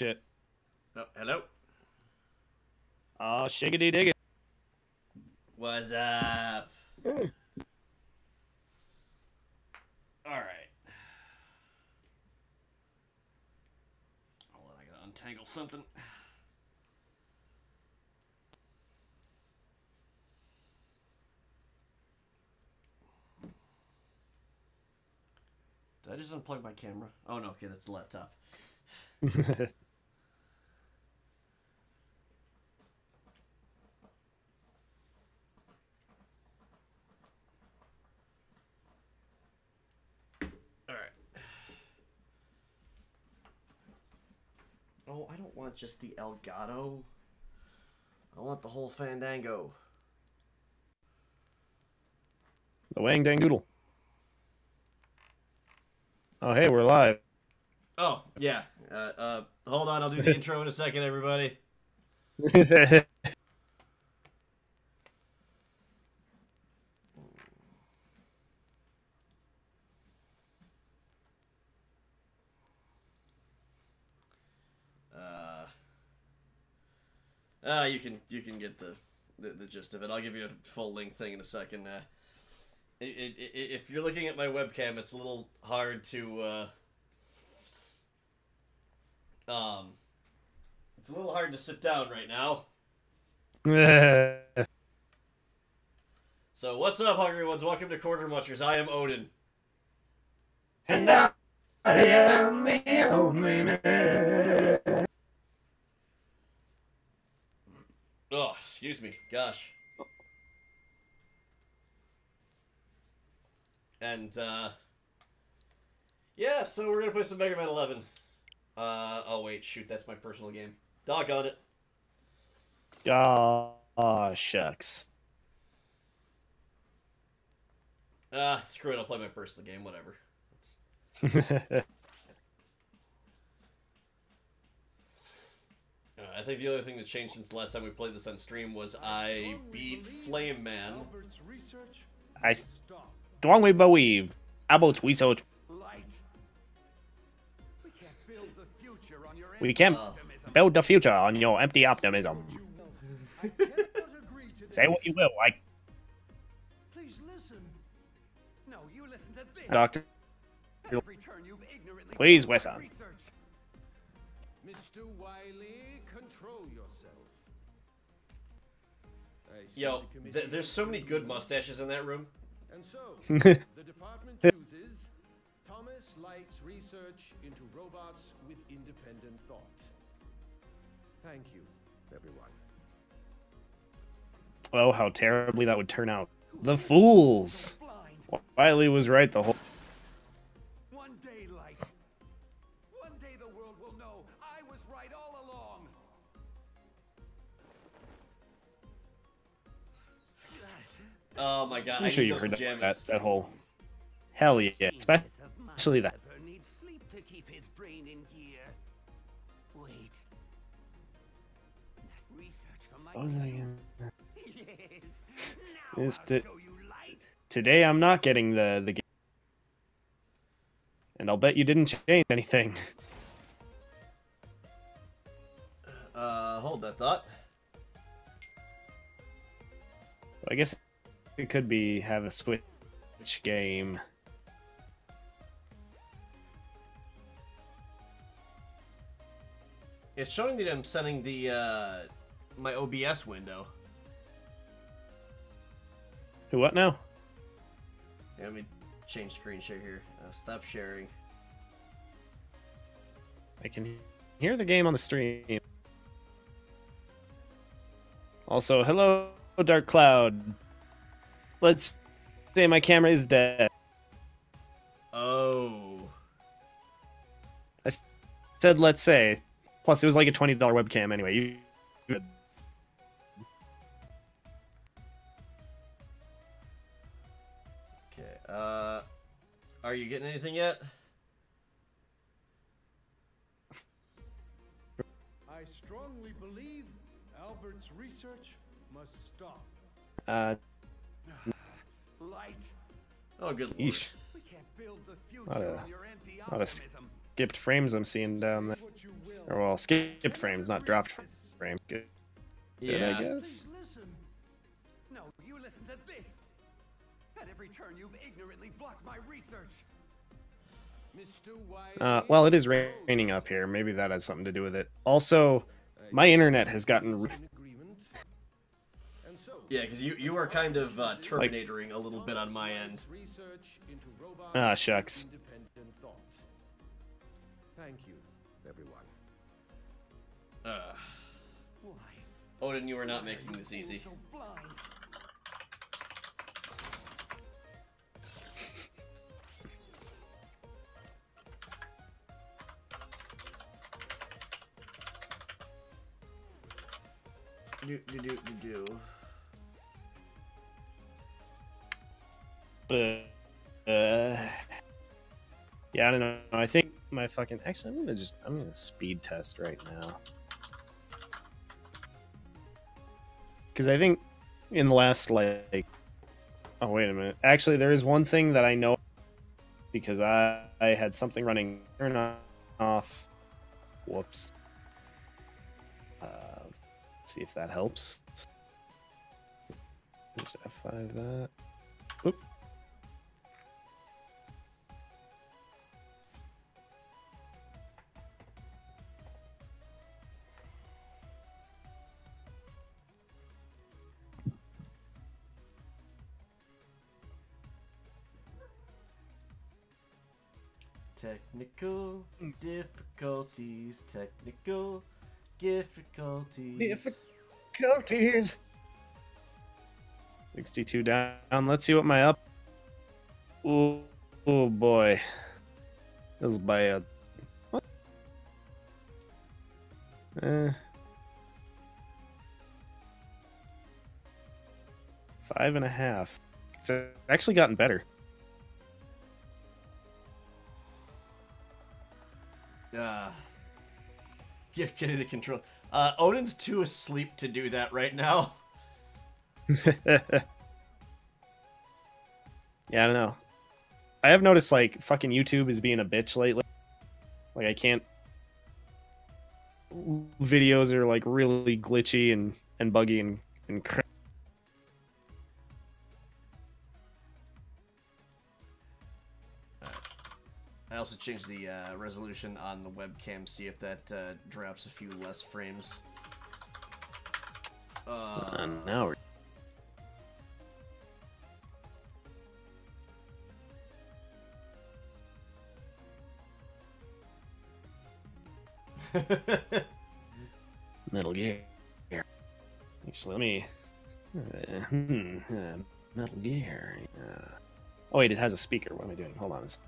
shit. Oh, hello. Oh, shiggity diggity. What's up? Alright. Hold on, I gotta untangle something. Did I just unplug my camera? Oh no, okay, that's the laptop. Alright. Oh, I don't want just the Elgato. I want the whole Fandango. The Wang Dang Doodle. Oh, hey, we're live. Oh, yeah. Hold on, I'll do the intro in a second, everybody. You can get the gist of it. I'll give you a full length thing in a second. If you're looking at my webcam, it's a little hard to it's a little hard to sit down right now. So what's up, hungry ones? Welcome to Quarter Munchers. I am Odin. And I am the only man. Oh, excuse me. Gosh. And, yeah, so we're gonna play some Mega Man 11. Oh wait, shoot, that's my personal game. Doggone it. Oh, shucks. Screw it, I'll play my personal game, whatever. I think the other thing that changed since the last time we played this on stream was I beat Flame Man. I strongly believe about research. We can't build the future on your empty optimism. Say what you will, Please listen. No, you listen to this. Doctor. Every turn you've ignorantly Please listen. Mr. Wiley, control yourself. Yo, there's so many good mustaches in that room. And so, the department chooses Thomas Light's research into robots with independent thought. Thank you, everyone. Oh, how terribly that would turn out. The fools! Wiley was right the whole... One day, Light. One day the world will know I was right all along. Oh my god, I'm sure you heard that whole... Hell yeah, especially that. Needs sleep to keep his brain in gear. Wait. That research from my What was that again? Yes. Is Now the- I'll show you Light. Today I'm not getting the game. And I'll bet you didn't change anything. Hold that thought. I guess it could be have a Switch game. It's showing that I'm sending the, my OBS window. Who, what now? Yeah, let me change screen share here. Stop sharing. I can hear the game on the stream. Also, hello, Dark Cloud. Let's say my camera is dead. Oh. I said let's say. Plus, it was like a $20 webcam anyway. Okay, are you getting anything yet? I strongly believe Albert's research must stop. Light. Oh, good lord. Yeesh. We can't build the future Not a- on your empty not a optimism. skipped frames I'm seeing down there. Or, well, skipped frames, not dropped frames. Good, Yeah. I guess. Listen. No, you listen to this. At every turn, you've ignorantly blocked my research. Mr. Wiley, Well, it is raining up here. Maybe that has something to do with it. Also, my internet has gotten... an agreement. And so, Yeah, because you are kind of Terminatoring a little bit on my end. research into robots Ah, shucks. with independent thought. Thank you, everyone. Why? Odin, you are not making this easy. So blind. But, yeah, I don't know. I think my fucking... Actually, I'm gonna speed test right now. Because I think in the last, like... Oh, wait a minute. Actually, there is one thing that I know because I had something running turn off. Whoops. Let's see if that helps. Just F5 that. Oop. Technical difficulties. Technical difficulties. Difficulties. 62 down. Let's see what my up. Oh boy. This is bad. What? 5.5. It's actually gotten better. Give Kitty the control. Odin's too asleep to do that right now. Yeah, I don't know. I have noticed, like, fucking YouTube is being a bitch lately. Like, I can't... Videos are, like, really glitchy and buggy and crap. I also changed the resolution on the webcam, see if that drops a few less frames. Now we're... Metal Gear. Actually, let me... Metal Gear. Oh wait, it has a speaker. What am I doing? Hold on a sec.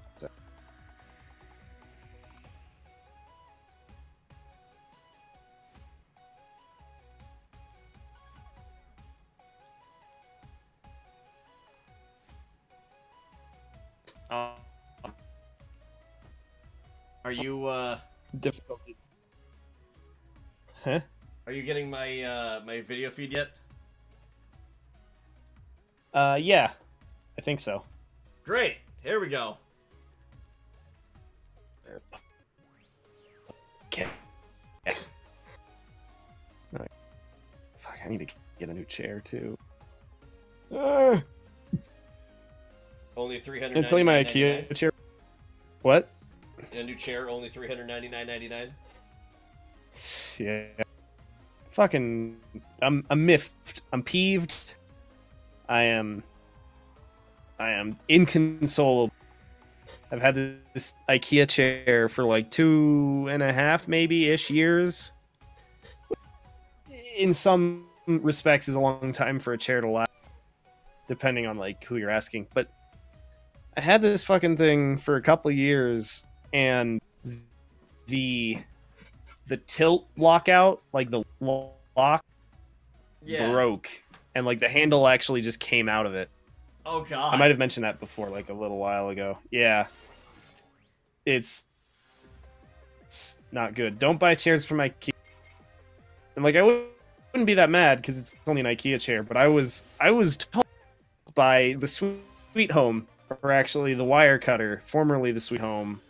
Are you Difficulty. Huh? Are you getting my my video feed yet? Yeah. I think so. Great. Here we go. Okay. Oh, fuck, I need to get a new chair too. Only 300. Can I tell you my IKEA chair? What? A new chair, only $399.99. Yeah. Fucking, I'm miffed. I'm peeved. I am inconsolable. I've had this IKEA chair for like 2.5 maybe-ish years. In some respects is a long time for a chair to last, depending on like who you're asking. But I had this fucking thing for a couple of years, and the tilt lockout, like the lock, broke, and like the handle actually just came out of it. Oh god. I might have mentioned that before, like a little while ago. Yeah. It's not good. Don't buy chairs from IKEA. And like I wouldn't be that mad because it's only an IKEA chair, but I was told by the Sweet Home, or actually the Wire Cutter, formerly the Sweet Home,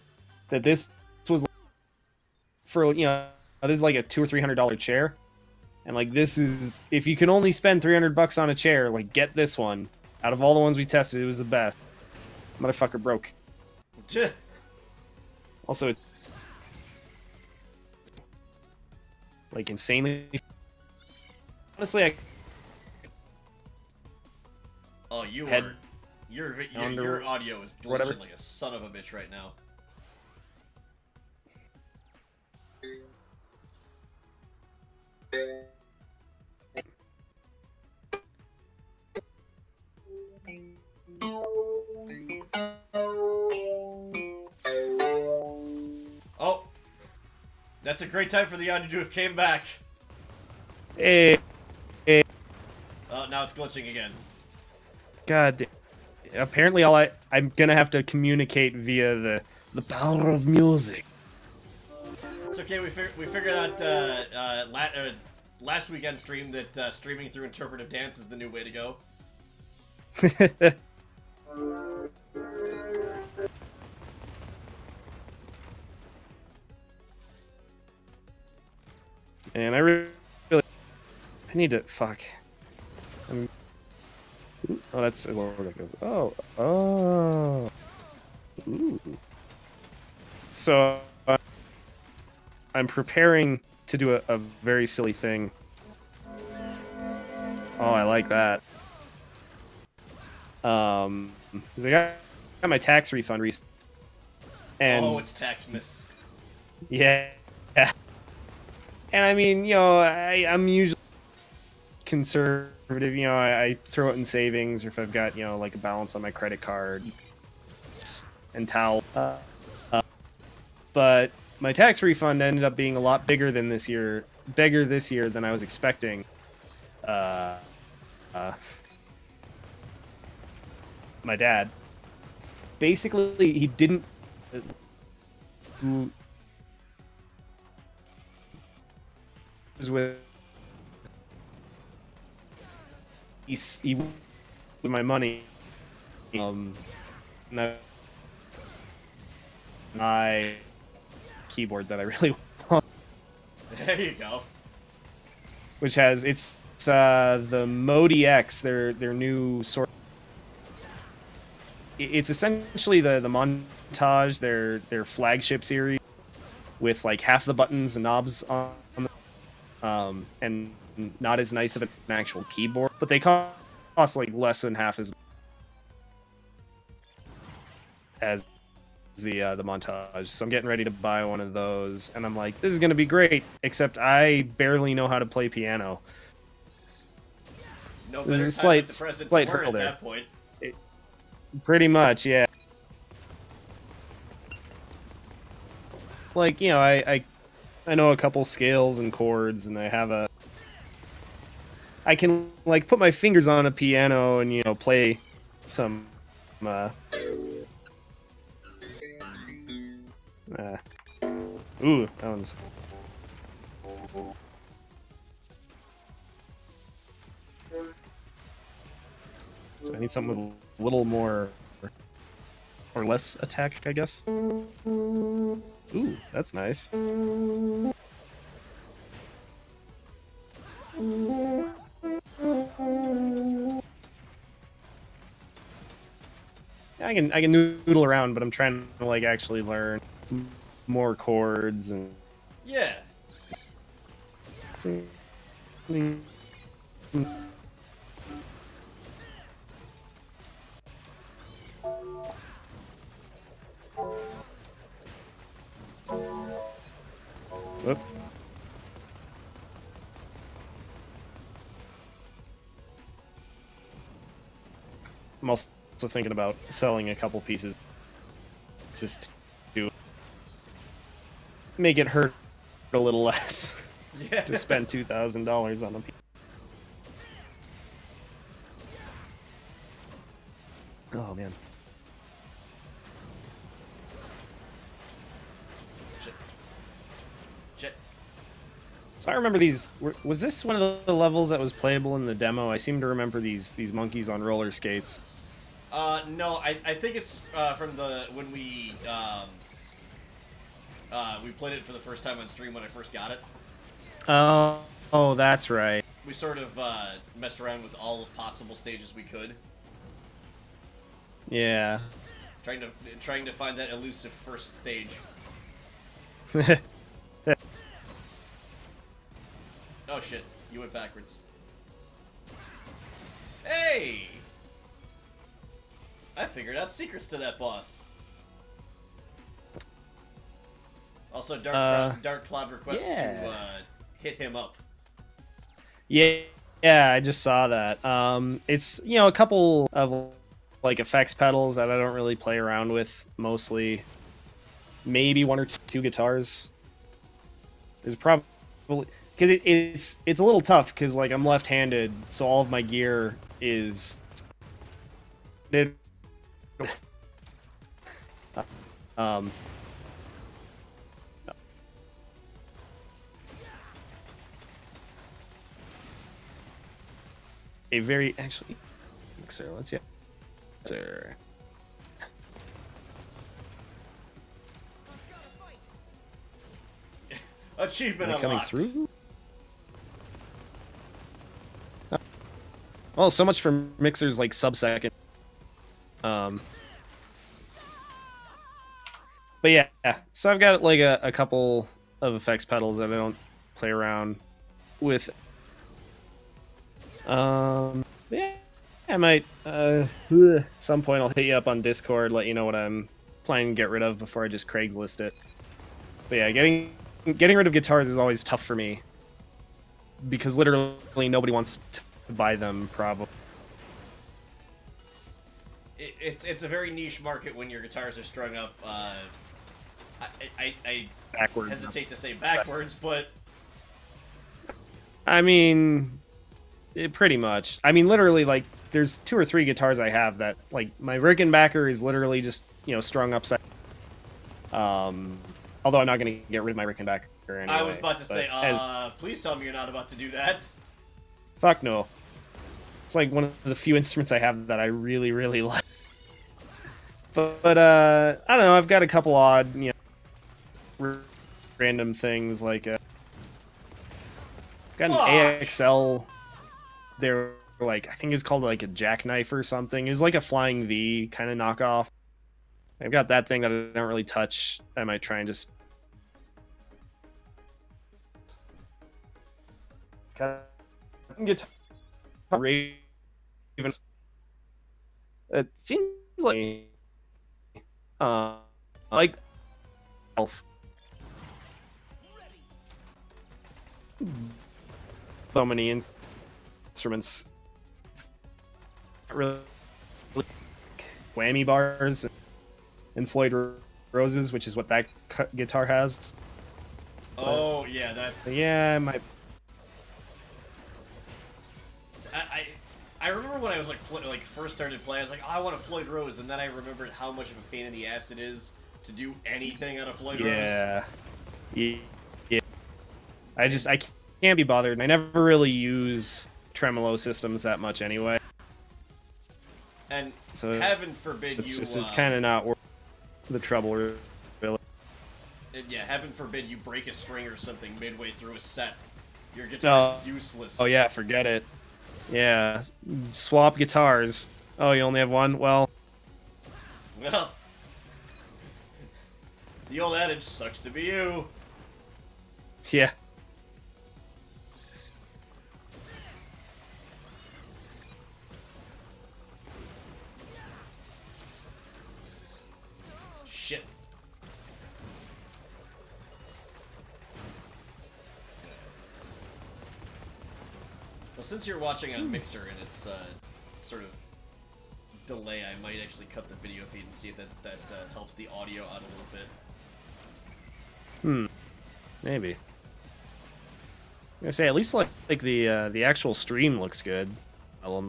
that this was for, this is like a $200 or $300 chair. And like, this is, if you can only spend $300 on a chair, like, get this one. Out of all the ones we tested, it was the best. Motherfucker broke. Also, it's like insanely. Honestly, Oh, your audio is glitching whatever. like a son of a bitch right now. Oh, that's a great time for the audio to have came back. Hey, Oh, now it's glitching again. God. Apparently, I'm gonna have to communicate via the power of music. It's okay. We figured out last weekend stream that streaming through interpretive dance is the new way to go. And I really, I need to fuck. Oh, that's as long as it goes. Oh. Ooh. So, I'm preparing to do a very silly thing. Oh, I like that. 'Cause I got my tax refund recently. And oh, it's Taxmas. yeah. And I mean, I'm usually conservative. I throw it in savings, or if I've got, like a balance on my credit card and towel. But my tax refund ended up being a lot bigger this year than I was expecting. My dad, basically, he didn't. Who was with he with my money, my keyboard that I really want. There you go. Which has it's the Modi X, their new sort. It's essentially the Montage, their flagship series, with like half the buttons and knobs on them, and not as nice of an actual keyboard, but they cost like less than half as the Montage. So I'm getting ready to buy one of those, and I'm like, this is gonna be great, except I barely know how to play piano. No There's better a time with the presents slight were hurdle at there. that point. Pretty much, yeah. Like, I know a couple scales and chords, and I can like put my fingers on a piano and play some ooh, that one's so I need something with a little more or less attack, I guess. Ooh, that's nice. I can noodle around, but I'm trying to like actually learn more chords and Yeah. Whoop. I'm also thinking about selling a couple pieces just to make it hurt a little less Yeah. to spend $2,000 on a piece. Oh man. Shit. So I remember these. Was this one of the levels that was playable in the demo? I seem to remember these monkeys on roller skates. No, I think it's from when we We played it for the first time on stream when I first got it. Oh, that's right. We sort of messed around with all of possible stages we could. Yeah. Trying to find that elusive first stage. Oh shit, you went backwards. Hey! I figured out secrets to that boss. Also, Dark Cloud requests to hit him up. Yeah, I just saw that. It's, you know, a couple of like effects pedals that I don't really play around with. Mostly, maybe one or two guitars. There's probably because it's a little tough because like I'm left-handed, so all of my gear is. A very actually, so let's see. There. Achievement Am I coming unlocked. through? Well, so much for mixers like sub-second. But yeah, so I've got like a couple of effects pedals that I don't play around with. Yeah, I might some point I'll hit you up on Discord, let you know what I'm planning to get rid of before I just Craigslist it. But yeah, getting rid of guitars is always tough for me because literally nobody wants to buy them. Probably. It's a very niche market when your guitars are strung up. I Backwards. hesitate to say backwards, but I mean, pretty much. I mean, literally, like, there's 2 or 3 guitars I have that, like, my Rickenbacker is literally just, you know, strung upside. Although I'm not going to get rid of my Rickenbacker anyway. I was about to say, please tell me you're not about to do that. Fuck no. It's like one of the few instruments I have that I really, really like. But I don't know, I've got a couple odd, you know, random things, like, got an AXL, they're like, I think it's called like a jackknife or something. It was like a Flying V kind of knockoff. I've got that thing that I don't really touch. I might try and just... Guitar Ravens. It seems like Elf. So many instruments. Really whammy bars and Floyd Roses, which is what that guitar has. So, oh yeah, that's yeah. I might. I remember when I was like first started playing, I was like, oh, I want a Floyd Rose, and then I remembered how much of a pain in the ass it is to do anything on a Floyd Rose. Yeah. I can't be bothered, and I never really use tremolo systems that much anyway. And so heaven forbid it's kind of not worth the trouble, really. Yeah, heaven forbid you break a string or something midway through a set. Your guitar is useless. Oh yeah, forget it. Yeah, swap guitars. Oh, you only have one? Well, the old adage, sucks to be you. Yeah. Shit. Well, since you're watching on Mixer and it's sort of delay, I might actually cut the video feed and see if that helps the audio out a little bit. Maybe. I say at least like the actual stream looks good. Oh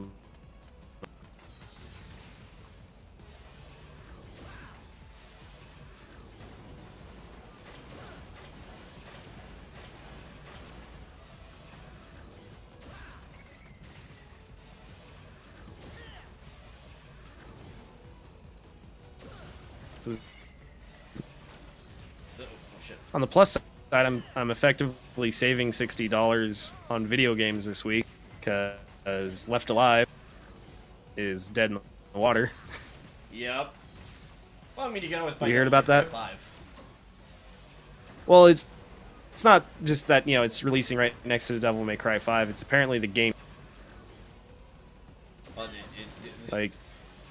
shit. On the plus side, I'm effectively saving $60 on video games this week because Left Alive is dead in the water. Yep. Well, I mean, you can always buy. You heard about that? 5. Well, it's not just that, you know, it's releasing right next to the Devil May Cry 5. It's apparently the game. Well, Like,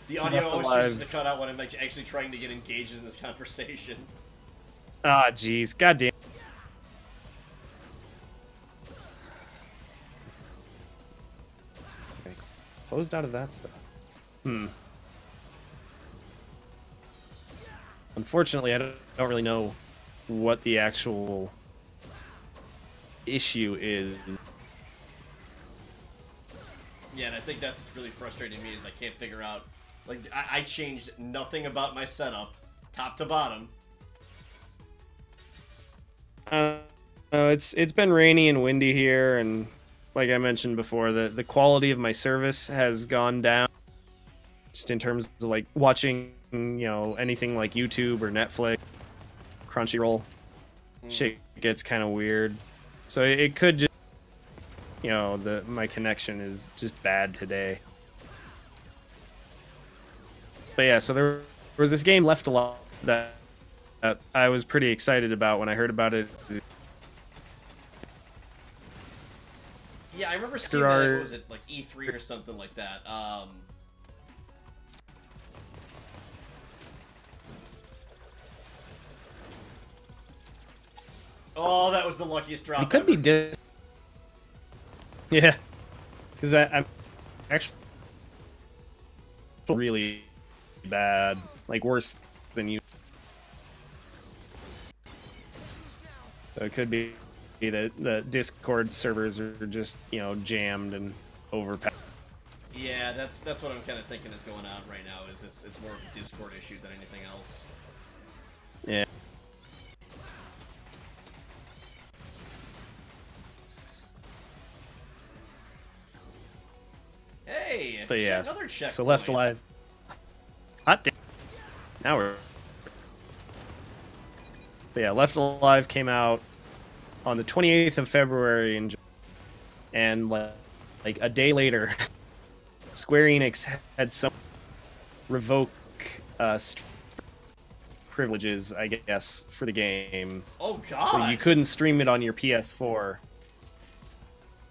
the audio Left always Alive. chooses to cut out when I'm actually trying to get engaged in this conversation. ah, jeez, goddamn. Okay. Closed out of that stuff. Unfortunately, I don't really know what the actual issue is. Yeah, and I think that's really frustrating me is I can't figure out. Like, I changed nothing about my setup, top to bottom. It's been rainy and windy here, and like I mentioned before, the quality of my service has gone down. Just in terms of like watching, you know, anything like YouTube or Netflix, Crunchyroll, shit gets kind of weird. So it could just, you know, my connection is just bad today. But yeah, so there was this game Left Alive that I was pretty excited about when I heard about it. Yeah, I remember seeing that, like, what was it, like E3 or something like that. Oh, that was the luckiest drop. It could be yeah, because I'm actually really bad, like worse than you. So it could be that the Discord servers are just, you know, jammed and overpowered. Yeah, that's what I'm kind of thinking is going on right now. Is it's more of a Discord issue than anything else. Yeah. Hey, But yeah, another checkpoint. so Left Alive. Hot damn. Now we're. But yeah, Left Alive came out on the 28th of February, and like a day later, Square Enix had some revoke privileges, I guess, for the game. Oh God! So you couldn't stream it on your PS4.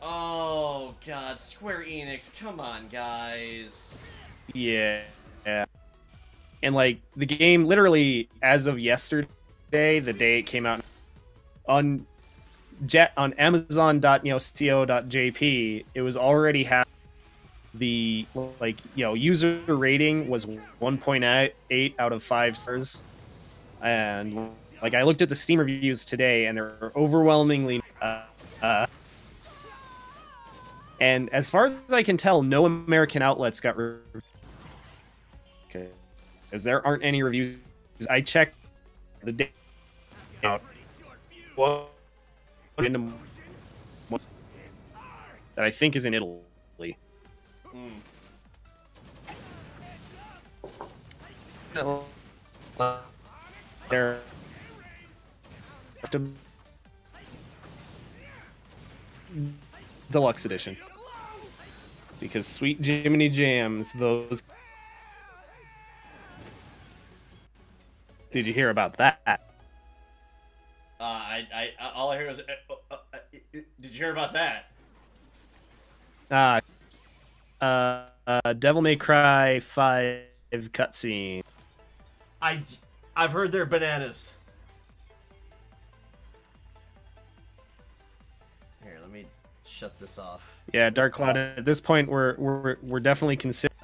Oh God, Square Enix, come on, guys. Yeah. And like the game, literally as of yesterday, the day it came out on Amazon.co.jp, it was already the like, you know, user rating was 1.8 out of 5 stars, and like I looked at the Steam reviews today, and they're overwhelmingly. And as far as I can tell, no American outlets got reviewed. Okay, because there aren't any reviews. I checked the day out. Well, that I think is in Italy. There. Deluxe edition. Because sweet Jiminy Jams, those. Did you hear about that? All I hear is, did you hear about that? Devil May Cry 5 cutscene. I've heard they're bananas. Here, let me shut this off. Yeah, Dark Cloud. At this point, we're definitely considering.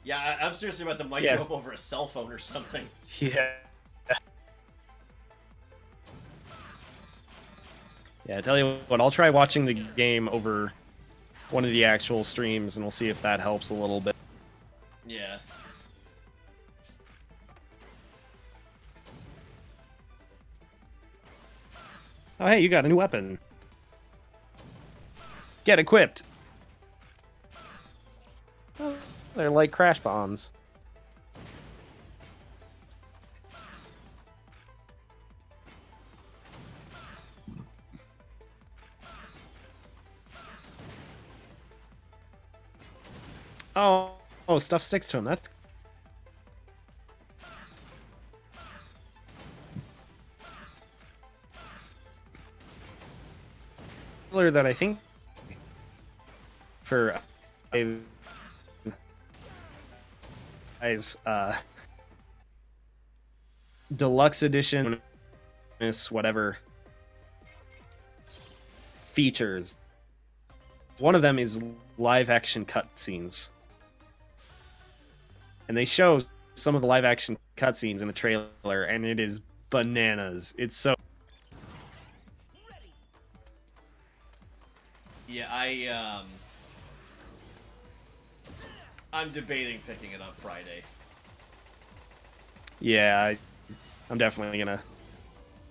Yeah, I'm seriously about to mic you up over a cell phone or something. Yeah. Yeah, I tell you what, I'll try watching the game over one of the actual streams, and we'll see if that helps a little bit. Yeah. Oh, hey, you got a new weapon. Get equipped. Oh, they're like crash bombs. Oh, stuff sticks to him. That's that I think for guys deluxe edition whatever features. One of them is live action cutscenes, and they show some of the live action cutscenes in the trailer, and it is bananas. It's so yeah. I'm debating picking it up Friday. yeah. I'm definitely gonna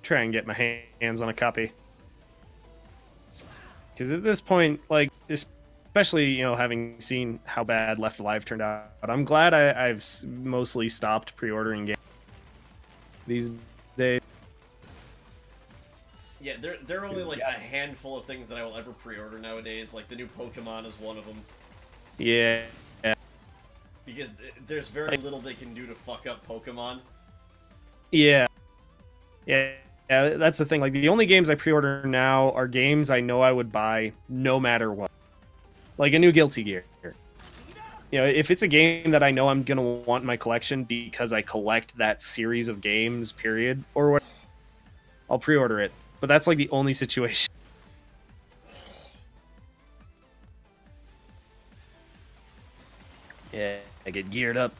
try and get my hands on a copy. Because at this point, like, especially, you know, having seen how bad Left Alive turned out, I'm glad I've mostly stopped pre-ordering games these days. Yeah, there are only, like, a handful of things that I will ever pre-order nowadays. Like, the new Pokemon is one of them. Yeah. Because there's very little they can do to fuck up Pokemon. Yeah. Yeah. Yeah, that's the thing. Like, the only games I pre-order now are games I know I would buy no matter what. Like a new Guilty Gear. You know, if it's a game that I know I'm gonna want in my collection because I collect that series of games, period, or what, I'll pre-order it. But that's like the only situation. Yeah, I get geared up.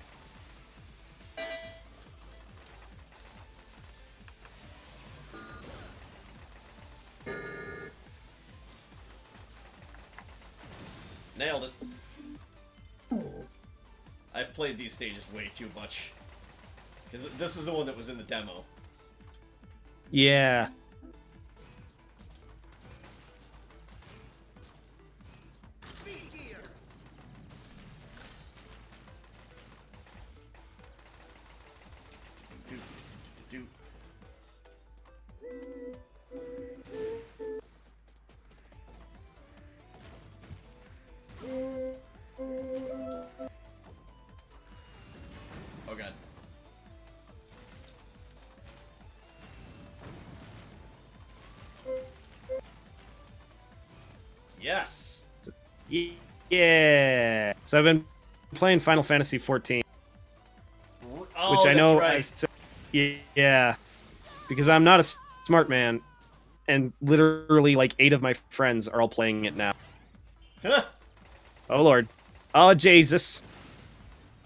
Nailed it. I've played these stages way too much. Because this is the one that was in the demo. Yeah. Oh god. Yes! Yeah. So I've been playing Final Fantasy 14. Oh, which I know that's right. Yeah. Because I'm not a smart man, and literally like 8 of my friends are all playing it now. Oh lord. Oh Jesus.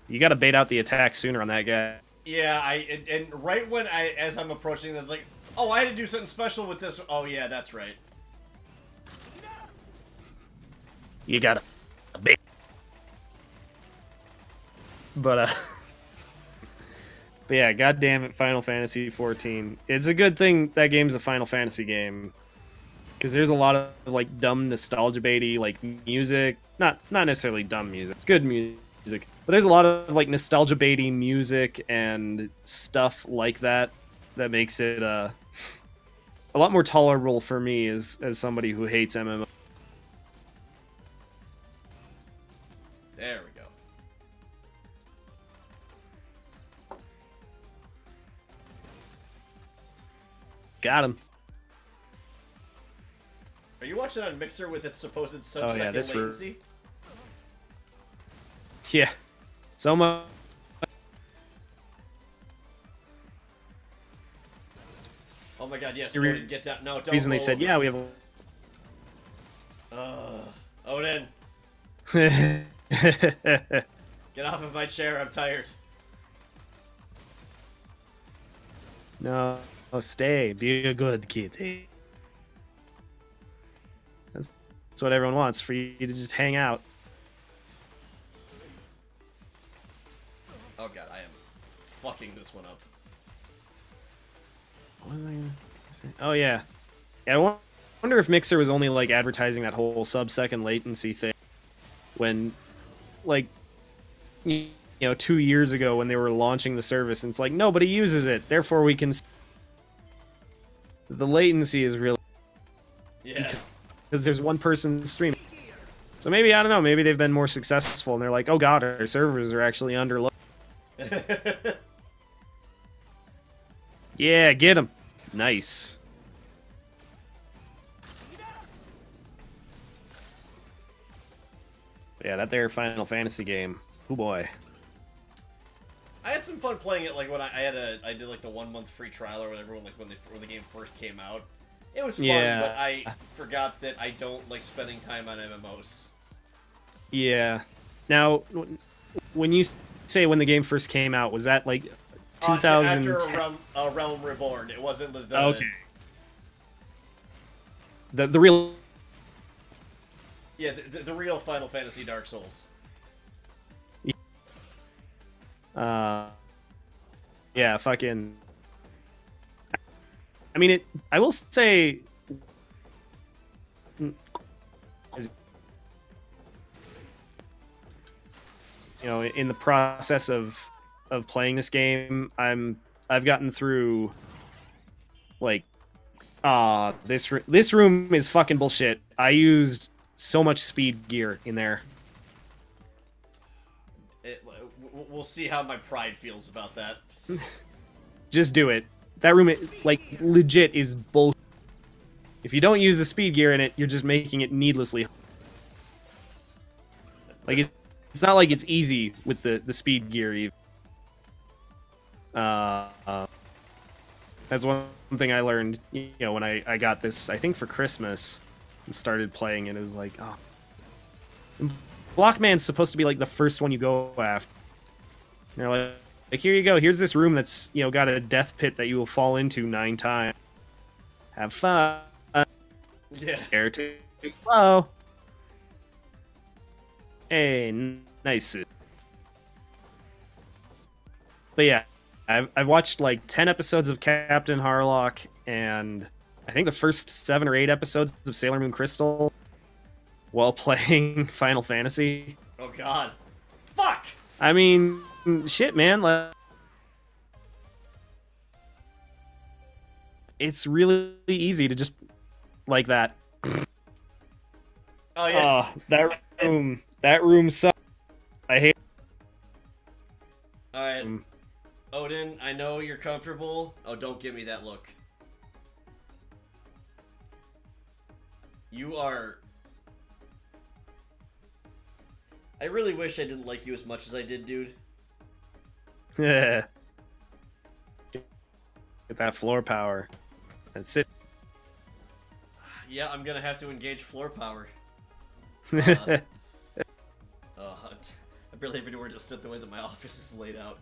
You gotta bait out the attack sooner on that guy. Yeah, and right when as I'm approaching, it's like, oh, I had to do something special with this. Oh yeah, that's right. You gotta bait. But but yeah, goddamn it, Final Fantasy 14. It's a good thing that game's a Final Fantasy game, because there's a lot of like dumb nostalgia baity like music. Not necessarily dumb music. It's good music, but there's a lot of like nostalgia baity music and stuff like that that makes it a lot more tolerable for me as somebody who hates MMO. There we go. Got him. Are you watching on Mixer with its supposed sub-second latency? Yeah. So much. Oh my god, yes, Odin, get down. No, don't. Reason they said, yeah, we have Odin. Get off of my chair, I'm tired. No, stay. Be a good kid. That's what everyone wants, for you to just hang out. Oh god, I am fucking this one up. What was I gonna say? Oh yeah. Yeah, I wonder if Mixer was only like advertising that whole sub-second latency thing when, like, you know, 2 years ago when they were launching the service, and it's like nobody uses it, therefore we can. The latency is really, Yeah. because there's one person streaming. So maybe, I don't know, maybe they've been more successful and they're like, oh god, our servers are actually underloaded. Yeah, get him. Nice. Yeah, that there Final Fantasy game. Oh boy. I had some fun playing it. Like when I did like the 1 month free trial or whatever. When the game first came out, it was fun. Yeah. But I forgot that I don't like spending time on MMOs. Yeah. Now, when you say when the game first came out, was that like 2010? After Realm Reborn, it wasn't the okay. The real. Yeah, the real Final Fantasy Dark Souls. Yeah, fucking. I mean, I will say. You know, in the process of playing this game, I've gotten through. Like, this room is fucking bullshit. I used so much speed gear in there. We'll see how my pride feels about that. Just do it. That room, like, legit is bull. If you don't use the speed gear in it, you're just making it needlessly. Like, it's not like it's easy with the speed gear. Even. That's one thing I learned, you know, when I got this, I think for Christmas, and started playing it. It was like, oh. Blockman's supposed to be, like, the first one you go after. And they're like, here you go. Here's this room that's, you know, got a death pit that you will fall into 9 times. Have fun. Yeah. Air to flow. Hey, nice. But yeah, I've watched like 10 episodes of Captain Harlock, and I think the first 7 or 8 episodes of Sailor Moon Crystal while playing Final Fantasy. Oh god. Fuck! I mean, shit, man. Like, it's really easy to just like that. Oh yeah. Oh, that room sucks. I hate. All right, Odin. I know you're comfortable. Oh, don't give me that look. You are. I really wish I didn't like you as much as I did, dude. Get that floor power. That's it. Yeah, I'm gonna have to engage floor power. I barely have anywhere to sit the way that my office is laid out.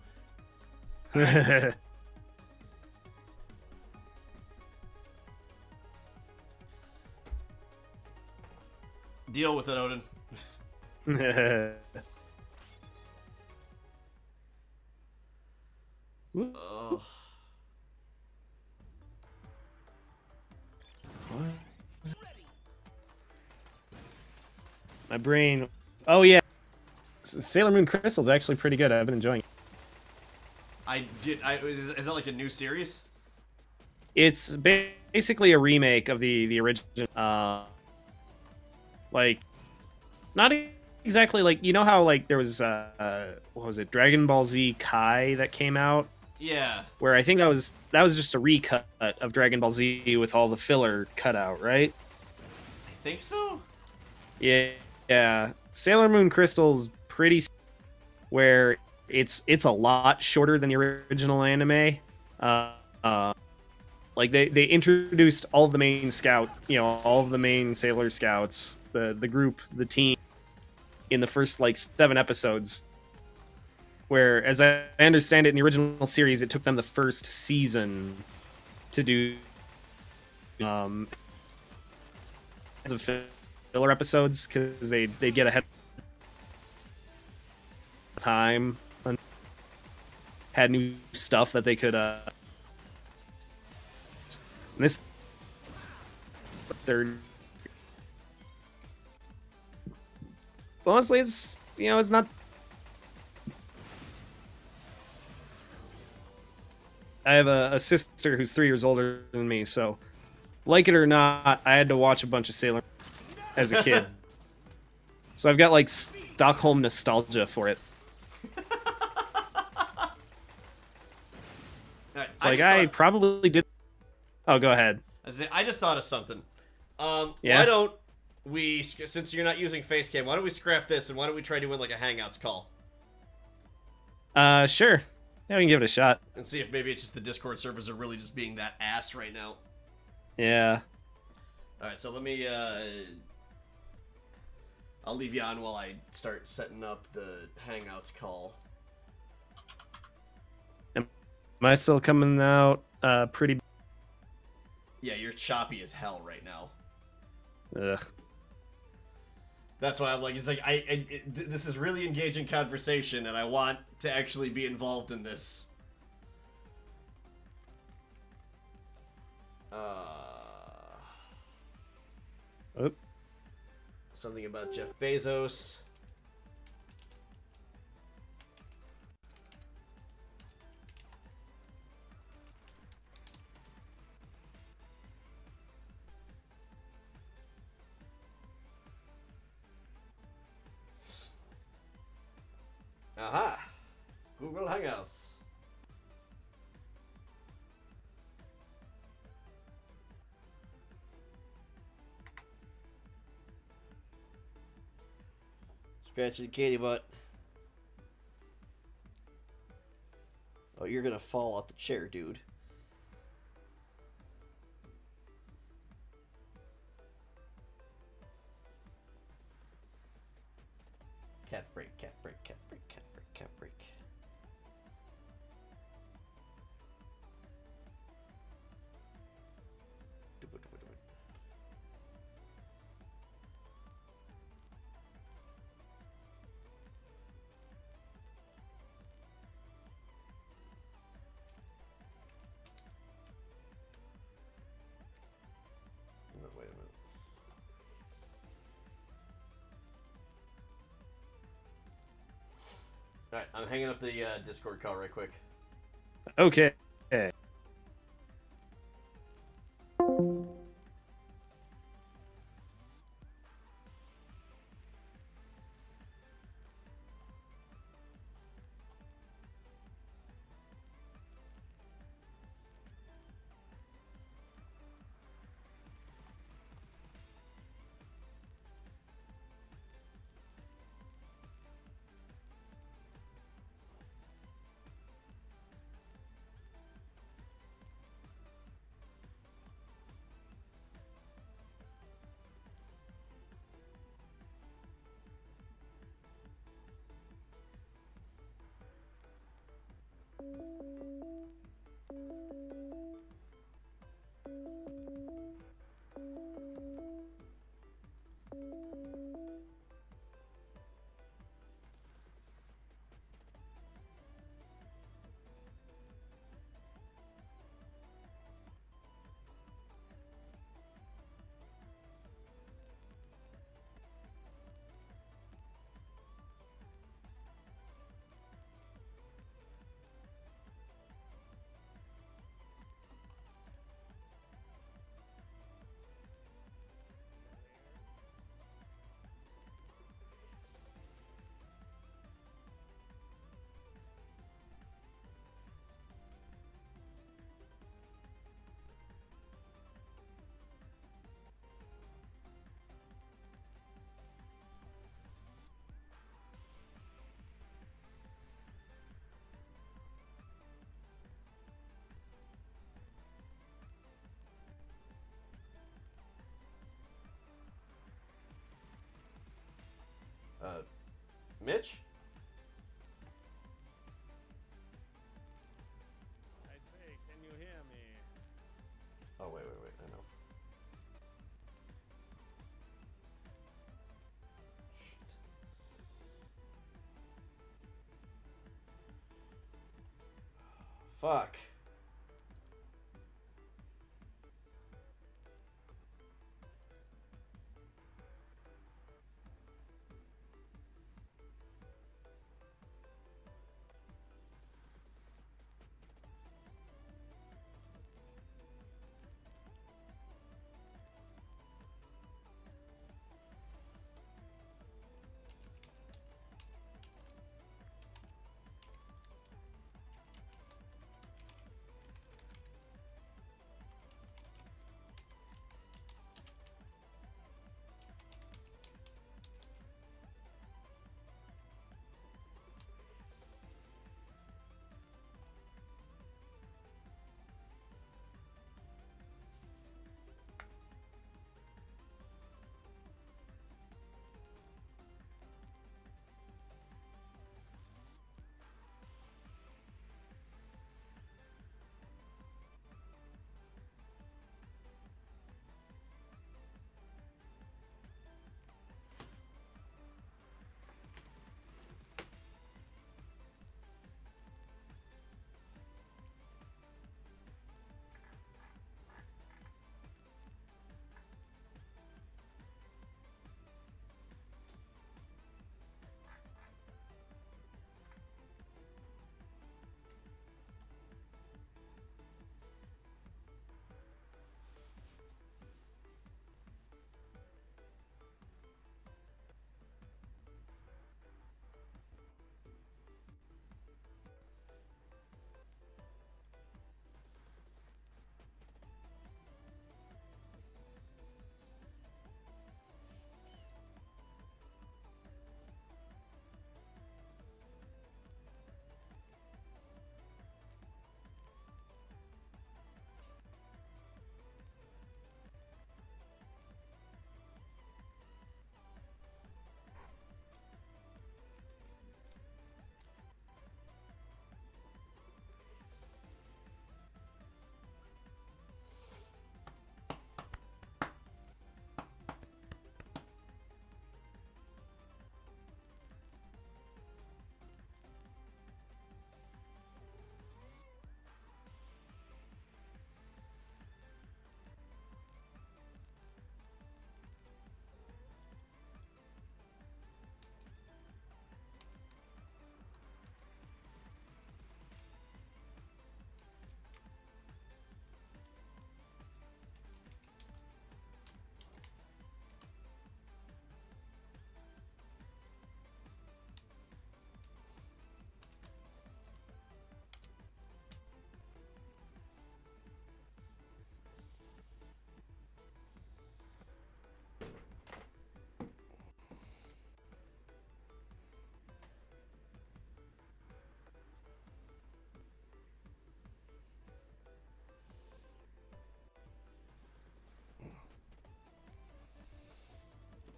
Deal with it, Odin. Oh. My brain. Oh yeah, Sailor Moon Crystal is actually pretty good. I've been enjoying it. Is that like a new series? It's basically a remake of the original. Like, not exactly like, you know how like there was what was it, Dragon Ball Z Kai that came out? Yeah. Where I think that was just a recut of Dragon Ball Z with all the filler cut out, right? I think so. Yeah. Sailor Moon Crystal's pretty, where it's a lot shorter than the original anime. Like they introduced all of the main scout, you know, all of the main Sailor Scouts, the group, the team, in the first like 7 episodes. Where, as I understand it, in the original series, it took them the first season to do as of filler episodes, because they get ahead of time and had new stuff that they could this third, honestly, it's, you know, it's not. I have a sister who's 3 years older than me, so like it or not, I had to watch a bunch of Sailor as a kid. So I've got like Stockholm nostalgia for it. Right, It's like I probably did. Oh, go ahead. I just thought of something. Yeah? Why don't we, since you're not using Facecam, why don't we scrap this and why don't we try doing like a Hangouts call? Sure. Yeah, we can give it a shot. And see if maybe it's just the Discord servers are really just being that ass right now. Yeah. Alright, so let me, I'll leave you on while I start setting up the Hangouts call. Am I still coming out pretty... Yeah, you're choppy as hell right now. Ugh. That's why I'm like, it's like, this is really engaging conversation, and I want to actually be involved in this. Oop. Something about Jeff Bezos. Aha! Google Hangouts. Scratching the kitty butt. Oh, you're gonna fall off the chair, dude. Cat break, cat break, cat break, cat break, cat break. No, wait a minute. Alright, I'm hanging up the Discord call right quick. Okay. Mitch? I say, can you hear me? Oh, wait, I know. Shit. Fuck.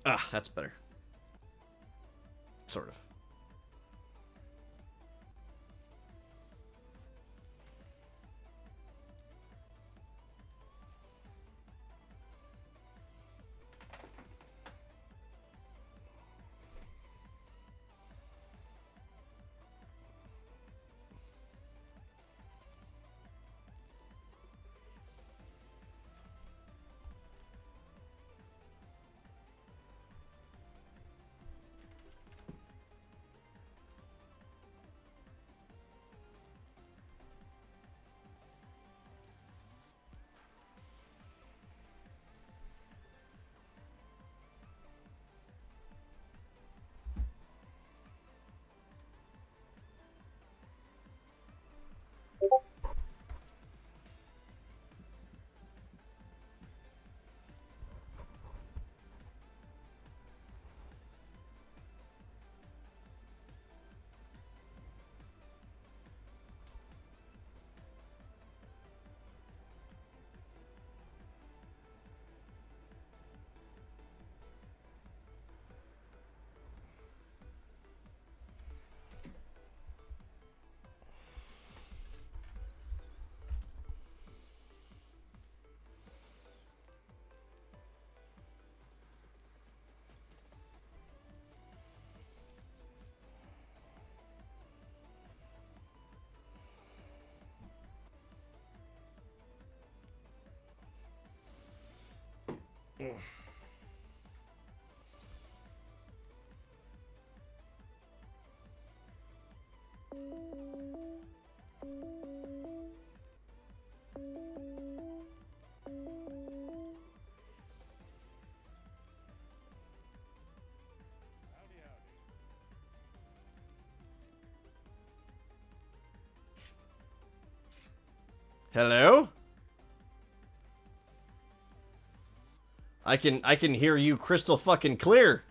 Ah, that's better. Sort of. Hello? I can hear you crystal fucking clear.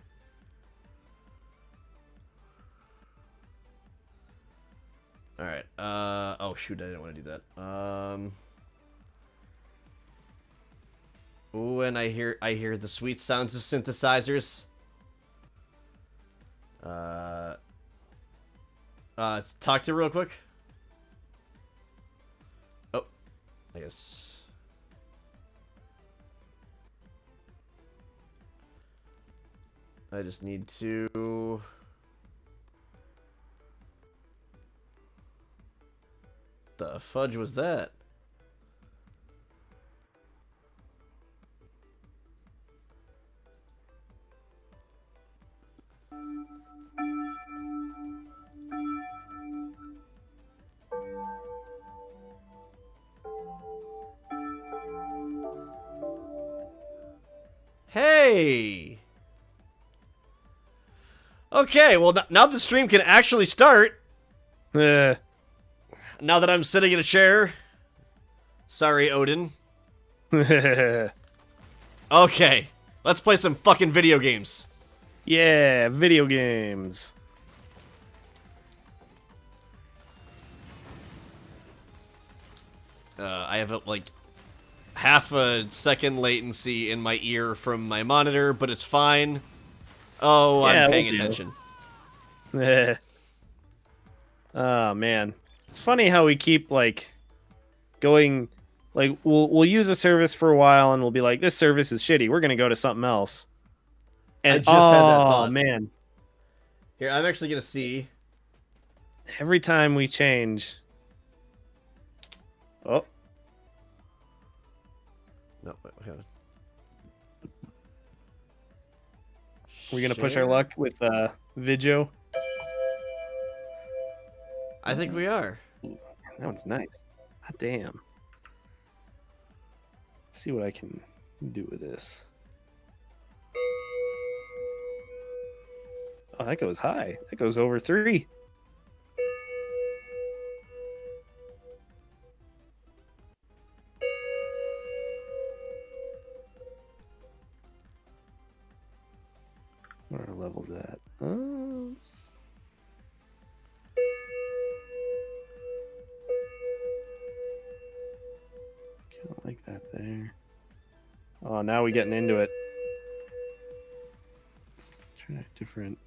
Alright, oh shoot, I didn't want to do that. Ooh, and I hear the sweet sounds of synthesizers. Talk to real quick. Oh, I guess. I just need to... The fudge was that? Hey! Okay, well, now the stream can actually start. Now that I'm sitting in a chair. Sorry, Odin. Okay, let's play some fucking video games. Yeah, video games. I have like half a second latency in my ear from my monitor, but it's fine. Oh, yeah, I'm paying attention. Oh man, it's funny how we keep like going, like we'll use a service for a while and we'll be like, this service is shitty, we're gonna go to something else. And I just had that thought. Oh man, here I'm actually gonna see. Every time we change. Oh. No, okay. We're gonna push our luck with Vidjo. I think we are. That one's nice. God damn. Let's see what I can do with this. Oh, that goes high. That goes over 3. What are our levels at? Kind of like that there. Oh, now we're getting into it. Try different.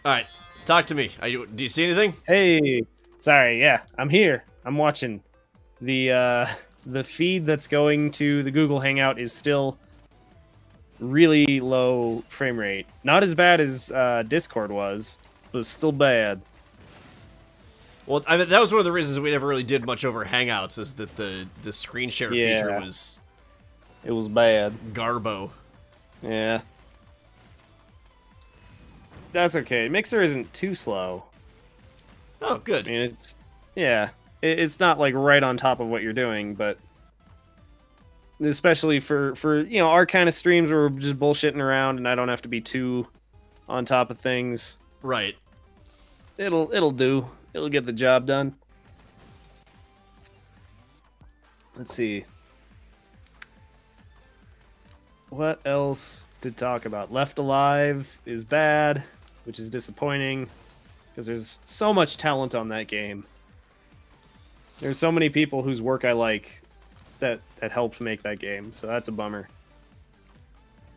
All right, talk to me. Do you see anything? Hey, sorry. Yeah, I'm here. I'm watching. The feed that's going to the Google Hangout is still really low frame rate. Not as bad as Discord was, but still bad. Well, I mean, that was one of the reasons we never really did much over Hangouts, is that the screen share feature was... It was bad. Garbo. Yeah. That's okay. Mixer isn't too slow. Oh, good. I mean, it's... Yeah. It's not, like, right on top of what you're doing, but... Especially for you know, our kind of streams where we're just bullshitting around and I don't have to be too on top of things. Right. It'll do. It'll get the job done. Let's see. What else to talk about? Left Alive is bad, which is disappointing because there's so much talent on that game. There's so many people whose work I like that helped make that game, so that's a bummer.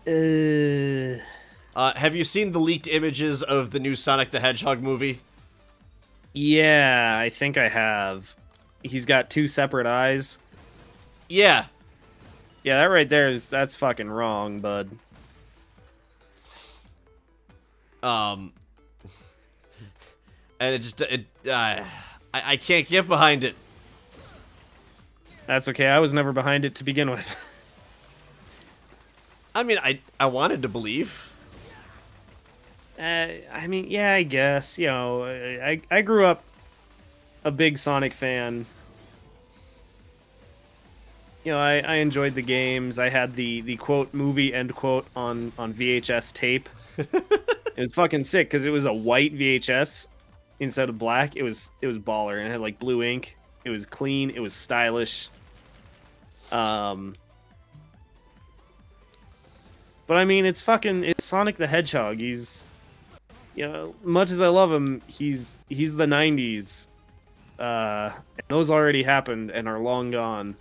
Have you seen the leaked images of the new Sonic the Hedgehog movie? Yeah, I think I have. He's got two separate eyes. Yeah. Yeah, that right there that's fucking wrong, bud. And it just I can't get behind it. That's okay. I was never behind it to begin with. I mean, I wanted to believe. I mean, yeah, I guess. You know, I grew up a big Sonic fan. You know, I enjoyed the games. I had the quote movie end quote on VHS tape. It was fucking sick because it was a white VHS instead of black. It was baller and it had like blue ink. It was clean. It was stylish. But I mean, it's Sonic the Hedgehog. He's, you know, much as I love him, he's the 90s. And those already happened and are long gone.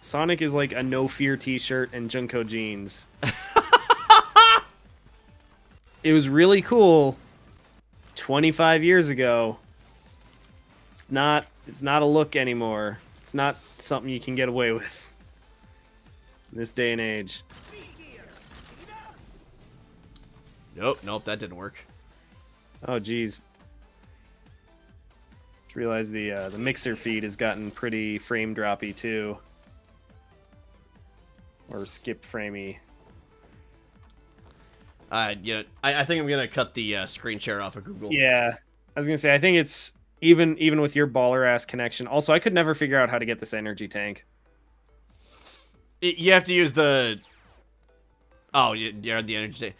Sonic is like a No Fear t-shirt and Junko jeans. It was really cool 25 years ago. It's not a look anymore. It's not something you can get away with in this day and age. Nope, that didn't work. Oh, geez. Just realized the mixer feed has gotten pretty frame droppy too, or skip framey. Yeah, I think I'm gonna cut the screen share off of Google. Yeah, I was gonna say I think it's even with your baller ass connection. Also, I could never figure out how to get this energy tank. You have to use the. Oh, yeah, the energy tank.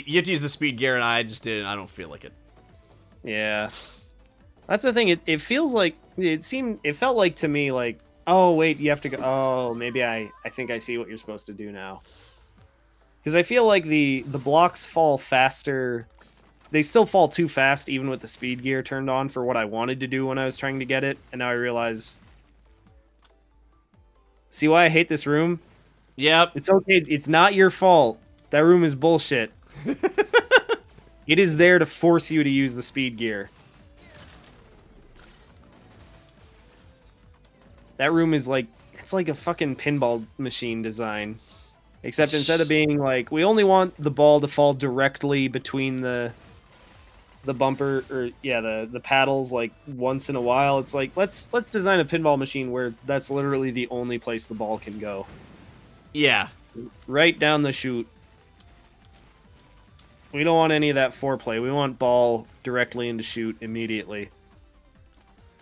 You have to use the speed gear, and I just didn't. I don't feel like it. Yeah, that's the thing. It feels like it felt like to me like, oh wait, you have to go. Oh, maybe I think I see what you're supposed to do now. Because I feel like the blocks fall faster. They still fall too fast, even with the speed gear turned on for what I wanted to do when I was trying to get it. And now I realize. See why I hate this room? Yep. It's okay. It's not your fault. That room is bullshit. It is there to force you to use the speed gear. That room is like, it's like a fucking pinball machine design. Except instead of being like, we only want the ball to fall directly between the bumper, or yeah, the paddles, like once in a while. It's like, let's design a pinball machine where that's literally the only place the ball can go. Yeah. Right down the chute. We don't want any of that foreplay. We want ball directly into chute immediately.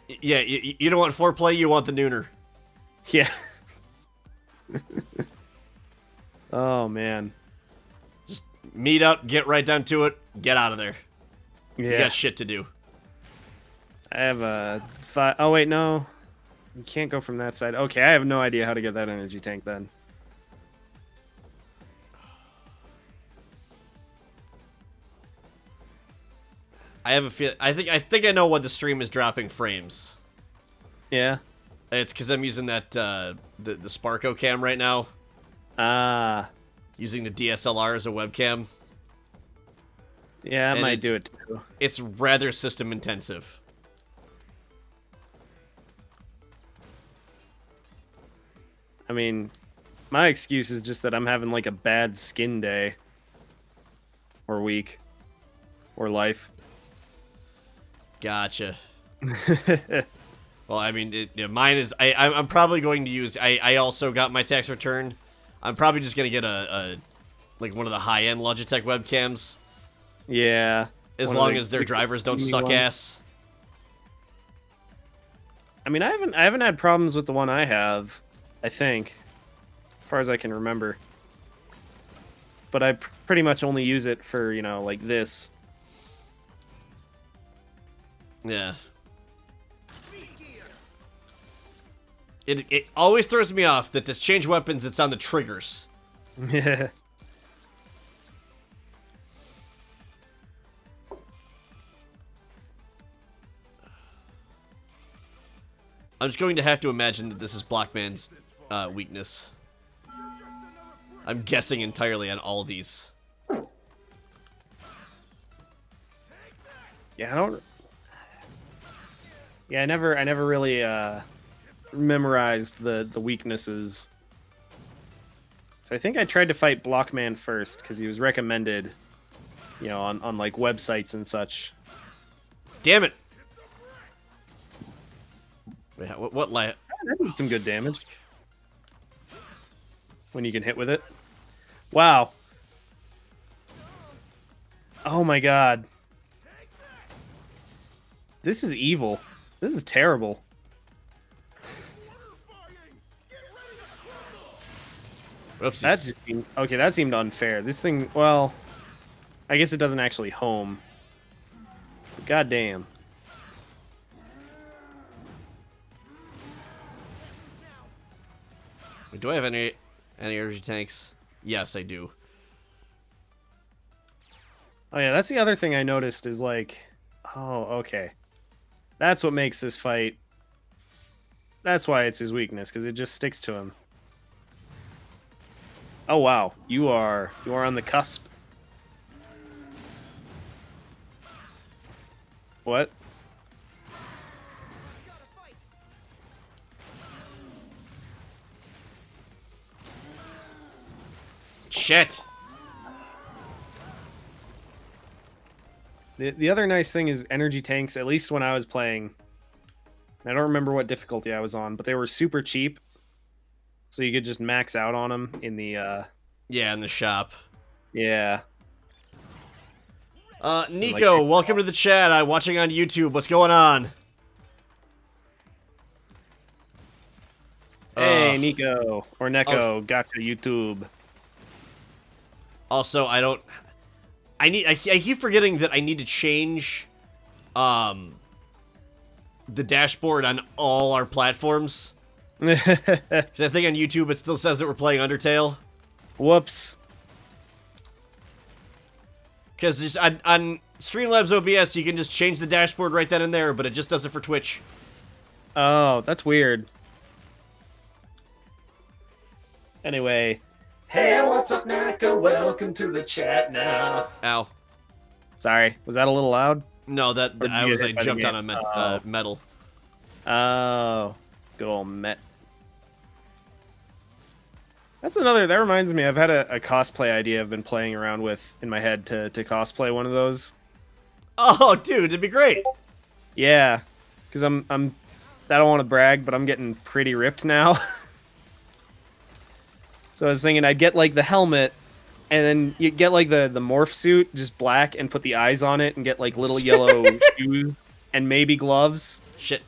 Yeah, you don't want foreplay, you want the nooner. Yeah. Oh, man. Just meet up, get right down to it, get out of there. Yeah. You got shit to do. I have a oh wait, no. You can't go from that side. Okay, I have no idea how to get that energy tank then. I have a feel. I think I know why the stream is dropping frames. Yeah. It's because I'm using that the Sparko cam right now. Ah. Using the DSLR as a webcam. Yeah, that might do it too. It's rather system intensive. I mean, my excuse is just that I'm having like a bad skin day. Or week. Or life. Gotcha. Well, I mean, mine is... I'm probably going to use... I also got my tax return. I'm probably just going to get like one of the high-end Logitech webcams. Yeah. As long as their drivers don't suck ass. I mean, I haven't had problems with the one I have, I think. As far as I can remember. But I pretty much only use it for, you know, like this. Yeah. It always throws me off that to change weapons, it's on the triggers. Yeah. I'm just going to have to imagine that this is Blockman's weakness. I'm guessing entirely on all these. Yeah, I don't... Yeah, I never really memorized the weaknesses. So I think I tried to fight Blockman first because he was recommended, you know, on like websites and such. Damn it! Wait, what That did some good damage when you can hit with it. Wow. Oh my god. This is evil. This is terrible. Oopsies. That just seemed, okay, that seemed unfair. This thing, well, I guess it doesn't actually home. God damn. Wait, do I have any energy tanks? Yes, I do. Oh yeah, that's the other thing I noticed is like, oh, okay. That's what makes this fight. That's why it's his weakness, because it just sticks to him. Oh wow, you are on the cusp. What? Shit. The other nice thing is energy tanks, at least when I was playing, I don't remember what difficulty I was on, but they were super cheap. So you could just max out on them in the, Yeah, in the shop. Yeah. Nico, welcome to the chat. I'm watching on YouTube. What's going on? Hey, Nico. Or Neko. Gotcha, YouTube. Also, I keep forgetting that I need to change, the dashboard on all our platforms. Because I think on YouTube it still says that we're playing Undertale. Whoops. Because on Streamlabs OBS you can just change the dashboard right then and there, but it just does it for Twitch. Oh, that's weird. Anyway. Hey, what's up, Naka? Welcome to the chat now. Ow. Sorry, was that a little loud? No, I jumped on a metal. Oh, good old Met. That's another, that reminds me, I've had a cosplay idea I've been playing around with in my head to cosplay one of those. Oh, dude, it'd be great. Yeah, because I don't want to brag, but I'm getting pretty ripped now. So I was thinking I'd get like the helmet, and then you get like the morph suit, just black, and put the eyes on it, and get like little yellow shoes, and maybe gloves. Shit.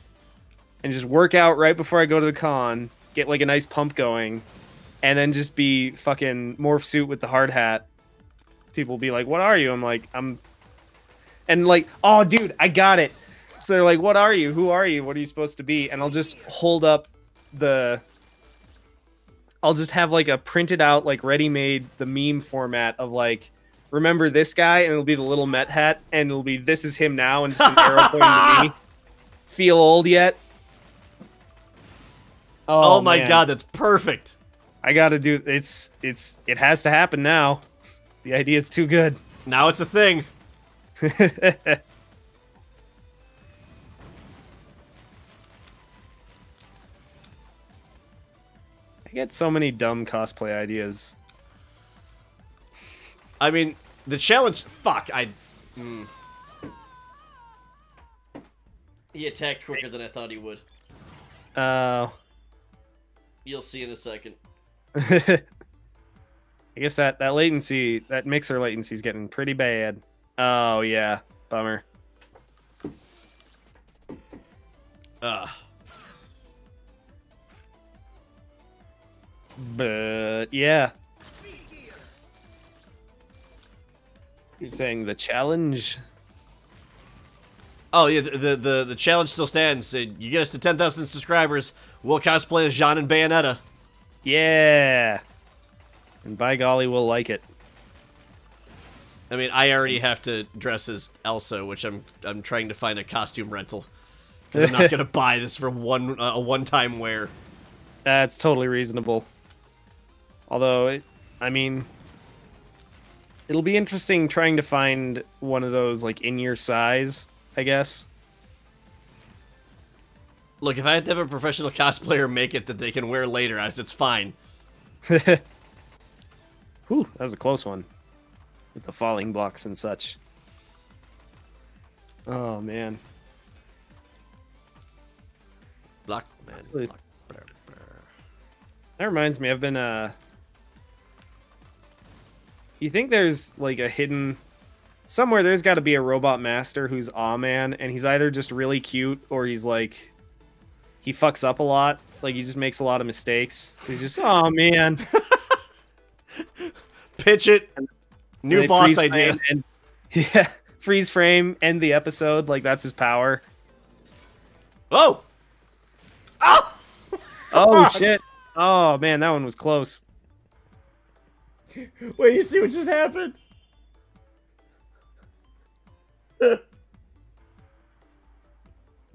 And just work out right before I go to the con, get like a nice pump going, and then just be fucking morph suit with the hard hat. people will be like, "What are you?" I'm like, "I'm," and like, "Oh, dude, I got it." So they're like, "What are you? Who are you? What are you supposed to be?" And I'll just hold up I'll just have like a printed out, like ready-made, the meme format of like, remember this guy, and it'll be the little Met hat, and it'll be this is him now, and just an arrow pointing to me. Feel old yet? Oh my man. god, that's perfect. I gotta do it has to happen now. The idea is too good. Now it's a thing. I get so many dumb cosplay ideas. I mean, the challenge. Fuck, He attacked quicker than I thought he would. You'll see in a second. I guess that latency, that mixer latency is getting pretty bad. Oh yeah, bummer. But yeah. You're saying the challenge? Oh yeah, the challenge still stands. You get us to 10,000 subscribers, we'll cosplay as Jean and Bayonetta. Yeah. And by golly, we'll like it. I mean, I already have to dress as Elsa, which I'm trying to find a costume rental. 'Cause I'm not gonna buy this for a one-time wear. That's totally reasonable. Although, I mean, it'll be interesting trying to find one of those like in your size, I guess. Look, if I had to have a professional cosplayer make it that they can wear later, it's fine. Whew, that was a close one. With the falling blocks and such. Oh, man. Block, man. Please. Block. That reminds me, I've been, You think there's, like, a hidden... Somewhere there's got to be a robot master who's Aw-Man, and he's either just really cute, or he's, like... He fucks up a lot. Like, he just makes a lot of mistakes. So he's just, oh man. Pitch it. New boss idea. And, yeah, freeze frame, end the episode. Like, that's his power. Oh! Oh! Oh, shit. Oh, man, that one was close. Wait, you see what just happened?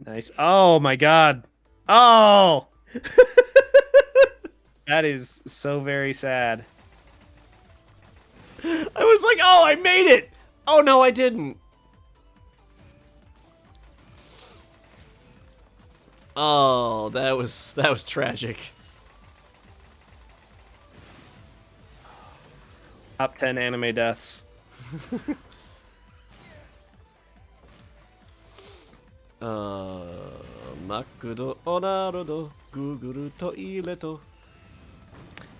Nice. Oh, my God. Oh! That is so very sad. I was like, oh, I made it! Oh, no, I didn't. Oh, that was tragic. Top 10 anime deaths. Makudo onarudo guguru to ileto.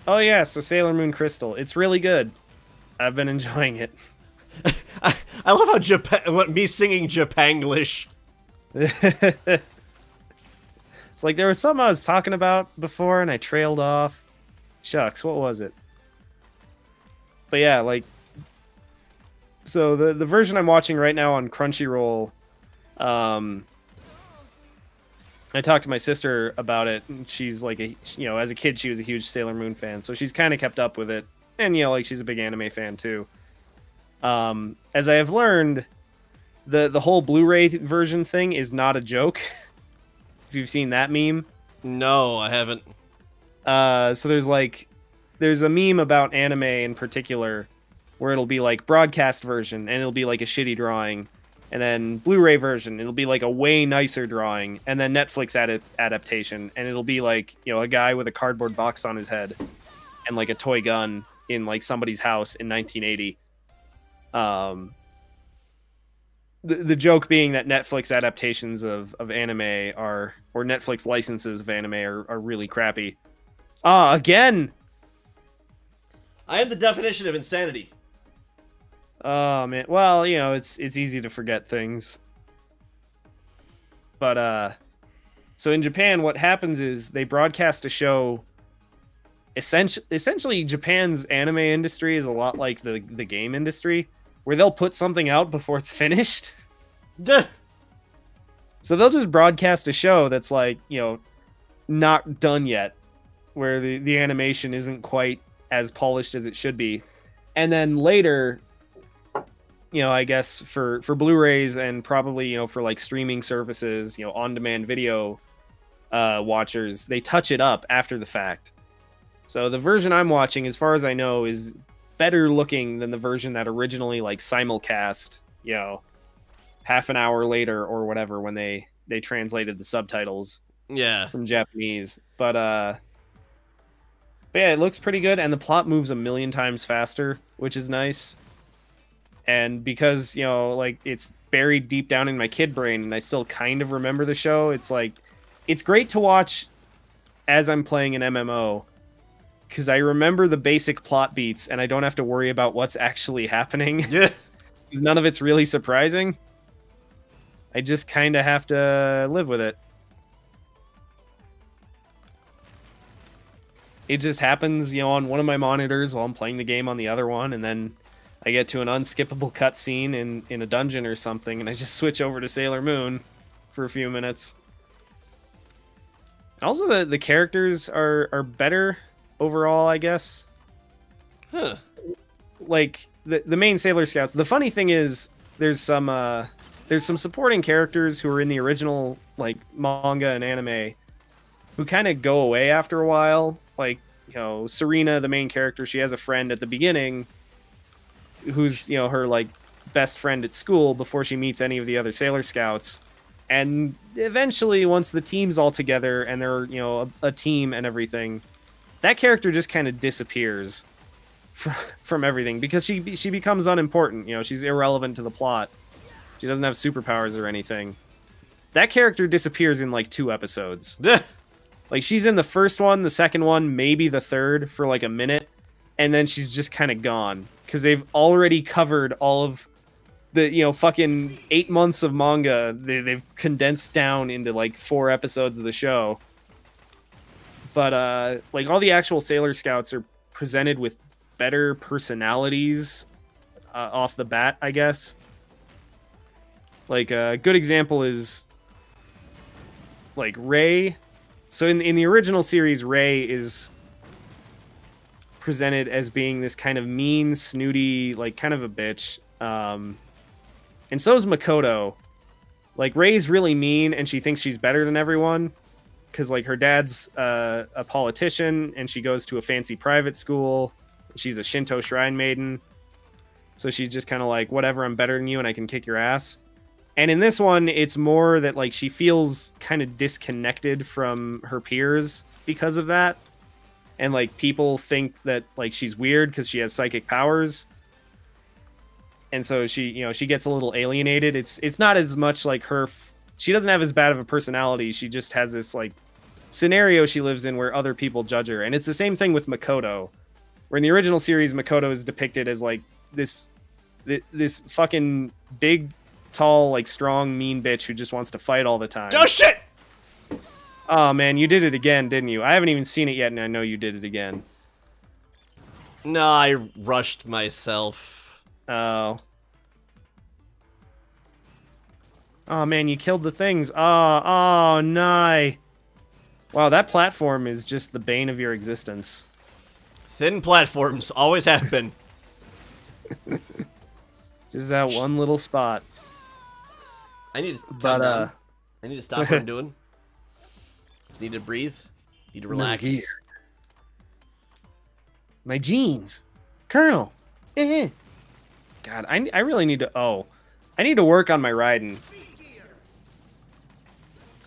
Oh yeah, so Sailor Moon Crystal. It's really good. I've been enjoying it. I love how me singing Japanglish. It's like there was something I was talking about before and I trailed off. Shucks, what was it? But yeah, like... So the version I'm watching right now on Crunchyroll, I talked to my sister about it, and she's like, as a kid, she was a huge Sailor Moon fan, so she's kind of kept up with it. And, like, she's a big anime fan, too. As I have learned, the whole Blu-ray version thing is not a joke. If you've seen that meme. No, I haven't. So there's a meme about anime in particular, where it'll be, like, broadcast version, and it'll be, like, a shitty drawing. And then Blu-ray version, it'll be like a way nicer drawing. And then Netflix adaptation, and it'll be like, a guy with a cardboard box on his head and like a toy gun in like somebody's house in 1980. The joke being that Netflix adaptations of anime or Netflix licenses of anime are really crappy. Again! I am the definition of insanity. Oh man, well, it's easy to forget things. But so in Japan, what happens is they broadcast a show essentially Japan's anime industry is a lot like the game industry, where they'll put something out before it's finished. Duh. So they'll just broadcast a show that's like, you know, not done yet, where the animation isn't quite as polished as it should be. And then later, you know, I guess for Blu-rays and probably, you know, for like streaming services, you know, on-demand video watchers, they touch it up after the fact. So the version I'm watching, as far as I know, is better looking than the version that originally like simulcast, you know, half an hour later or whatever when they translated the subtitles from Japanese. But yeah, it looks pretty good, and the plot moves a million times faster, which is nice. And because, you know, like, it's buried deep down in my kid brain and I still kind of remember the show, it's like, it's great to watch as I'm playing an MMO, because I remember the basic plot beats and I don't have to worry about what's actually happening. Yeah. None of it's really surprising. I just kind of have to live with it. It just happens, you know, on one of my monitors while I'm playing the game on the other one, and then I get to an unskippable cutscene in a dungeon or something, and I just switch over to Sailor Moon for a few minutes. And also, the characters are better overall, I guess. Huh. Like, the main Sailor Scouts, the funny thing is, there's some supporting characters who are in the original, like, manga and anime who kind of go away after a while. Like, you know, Serena, the main character, she has a friend at the beginning who's, you know, her, like, best friend at school before she meets any of the other Sailor Scouts. And eventually, once the team's all together and they're, you know, a team and everything, that character just kind of disappears from everything because she becomes unimportant. You know, she's irrelevant to the plot. She doesn't have superpowers or anything. That character disappears in, like, 2 episodes. Like, she's in the first one, the second one, maybe the third for, like, a minute, and then she's just kind of gone. Because they've already covered all of the, you know, fucking 8 months of manga. They've condensed down into, like, 4 episodes of the show. But, like, all the actual Sailor Scouts are presented with better personalities off the bat, I guess. Like, a good example is, like, Rei. So in the original series, Rei is presented as being this kind of mean, snooty, like, kind of a bitch. And so is Makoto. Like, Rei's really mean, and she thinks she's better than everyone. Because, like, her dad's a politician, and she goes to a fancy private school. She's a Shinto shrine maiden. So she's just kind of like, whatever, I'm better than you, and I can kick your ass. And in this one, it's more that, like, she feels kind of disconnected from her peers because of that. And, like, people think that, like, she's weird because she has psychic powers. And so she, you know, she gets a little alienated. It's not as much like her... She doesn't have as bad of a personality. She just has this, like, scenario she lives in where other people judge her. And it's the same thing with Makoto. Where in the original series, Makoto is depicted as, like, this fucking big... tall, like, strong, mean bitch who just wants to fight all the time. Oh, shit! Oh, man, you did it again, didn't you? I haven't even seen it yet, and I know you did it again. No, I rushed myself. Oh. Oh, man, you killed the things. Oh, no. Wow, that platform is just the bane of your existence. Thin platforms always happen. Just that one little spot. I need to calm down. I need to stop what I'm doing. Just need to breathe. Need to relax. My jeans. Colonel. God, I really need to... Oh. I need to work on my riding.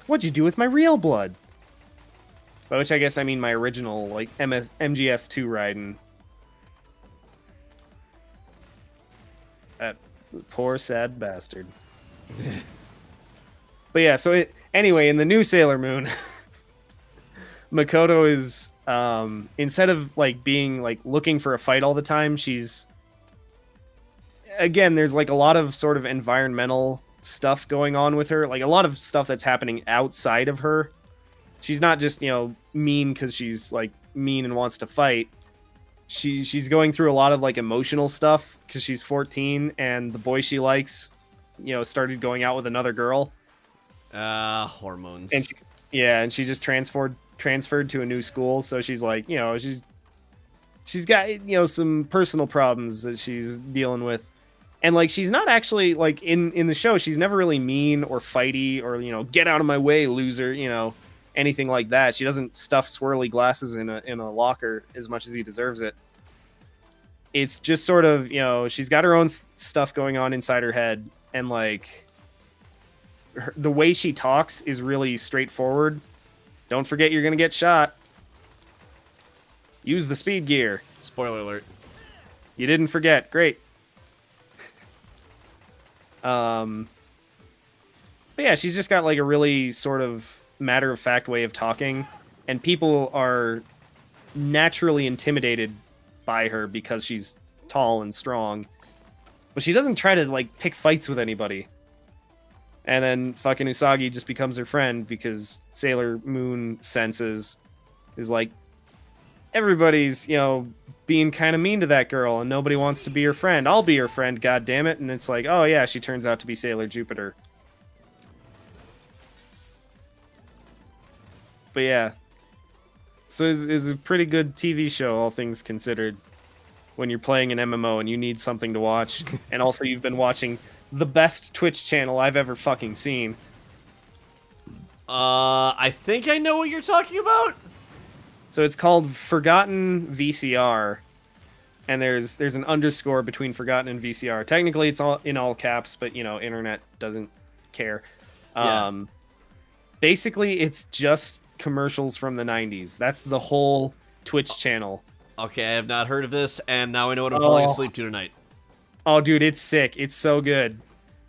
What'd you do with my real blood? By which I guess I mean my original, like, MGS2 riding. That poor, sad bastard. But yeah, so anyway, in the new Sailor Moon, Makoto is, instead of, like, being, like, looking for a fight all the time, she's... Again, there's, like, a lot of sort of environmental stuff going on with her. Like, a lot of stuff that's happening outside of her. She's not just, you know, mean because she's, like, mean and wants to fight. She's going through a lot of like emotional stuff because she's 14 and the boy she likes, you know, started going out with another girl. Hormones. And she just transferred to a new school, so she's like, you know, she's got, you know, some personal problems that she's dealing with. And like she's not actually like in the show, she's never really mean or fighty or, you know, get out of my way, loser, you know, anything like that. She doesn't stuff swirly glasses in a locker as much as he deserves it. It's just sort of, you know, she's got her own stuff going on inside her head, and like the way she talks is really straightforward. Don't forget you're gonna get shot. Use the speed gear. Spoiler alert. You didn't forget. Great. But yeah, she's just got like a really sort of matter-of-fact way of talking, and people are naturally intimidated by her because she's tall and strong. But she doesn't try to like pick fights with anybody. And then fucking Usagi just becomes her friend because Sailor Moon senses is like, everybody's, you know, being kind of mean to that girl and nobody wants to be her friend. I'll be her friend, god damn it. And it's like, oh yeah, she turns out to be Sailor Jupiter. But yeah. So it's a pretty good TV show, all things considered, when you're playing an MMO and you need something to watch. And also you've been watching the best Twitch channel I've ever fucking seen. I think I know what you're talking about. So it's called Forgotten VCR, and there's an underscore between Forgotten and VCR. Technically, it's all in all caps, but you know, internet doesn't care. Yeah. Basically, it's just commercials from the 90s. That's the whole Twitch channel. Okay, I have not heard of this, and now I know what I'm falling asleep to tonight. Oh, dude, it's sick. It's so good.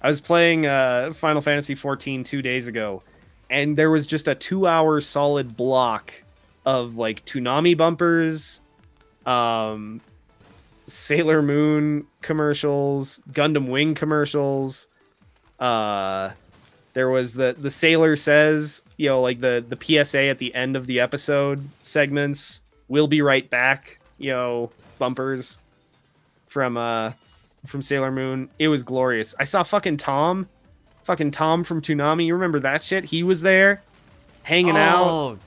I was playing Final Fantasy XIV 2 days ago, and there was just a 2-hour solid block of like Toonami bumpers, Sailor Moon commercials, Gundam Wing commercials. There was the Sailor Says, you know, like the PSA at the end of the episode segments. We'll be right back, you know, bumpers from Sailor Moon. It was glorious. I saw fucking Tom from Toonami. You remember that shit? He was there, hanging out,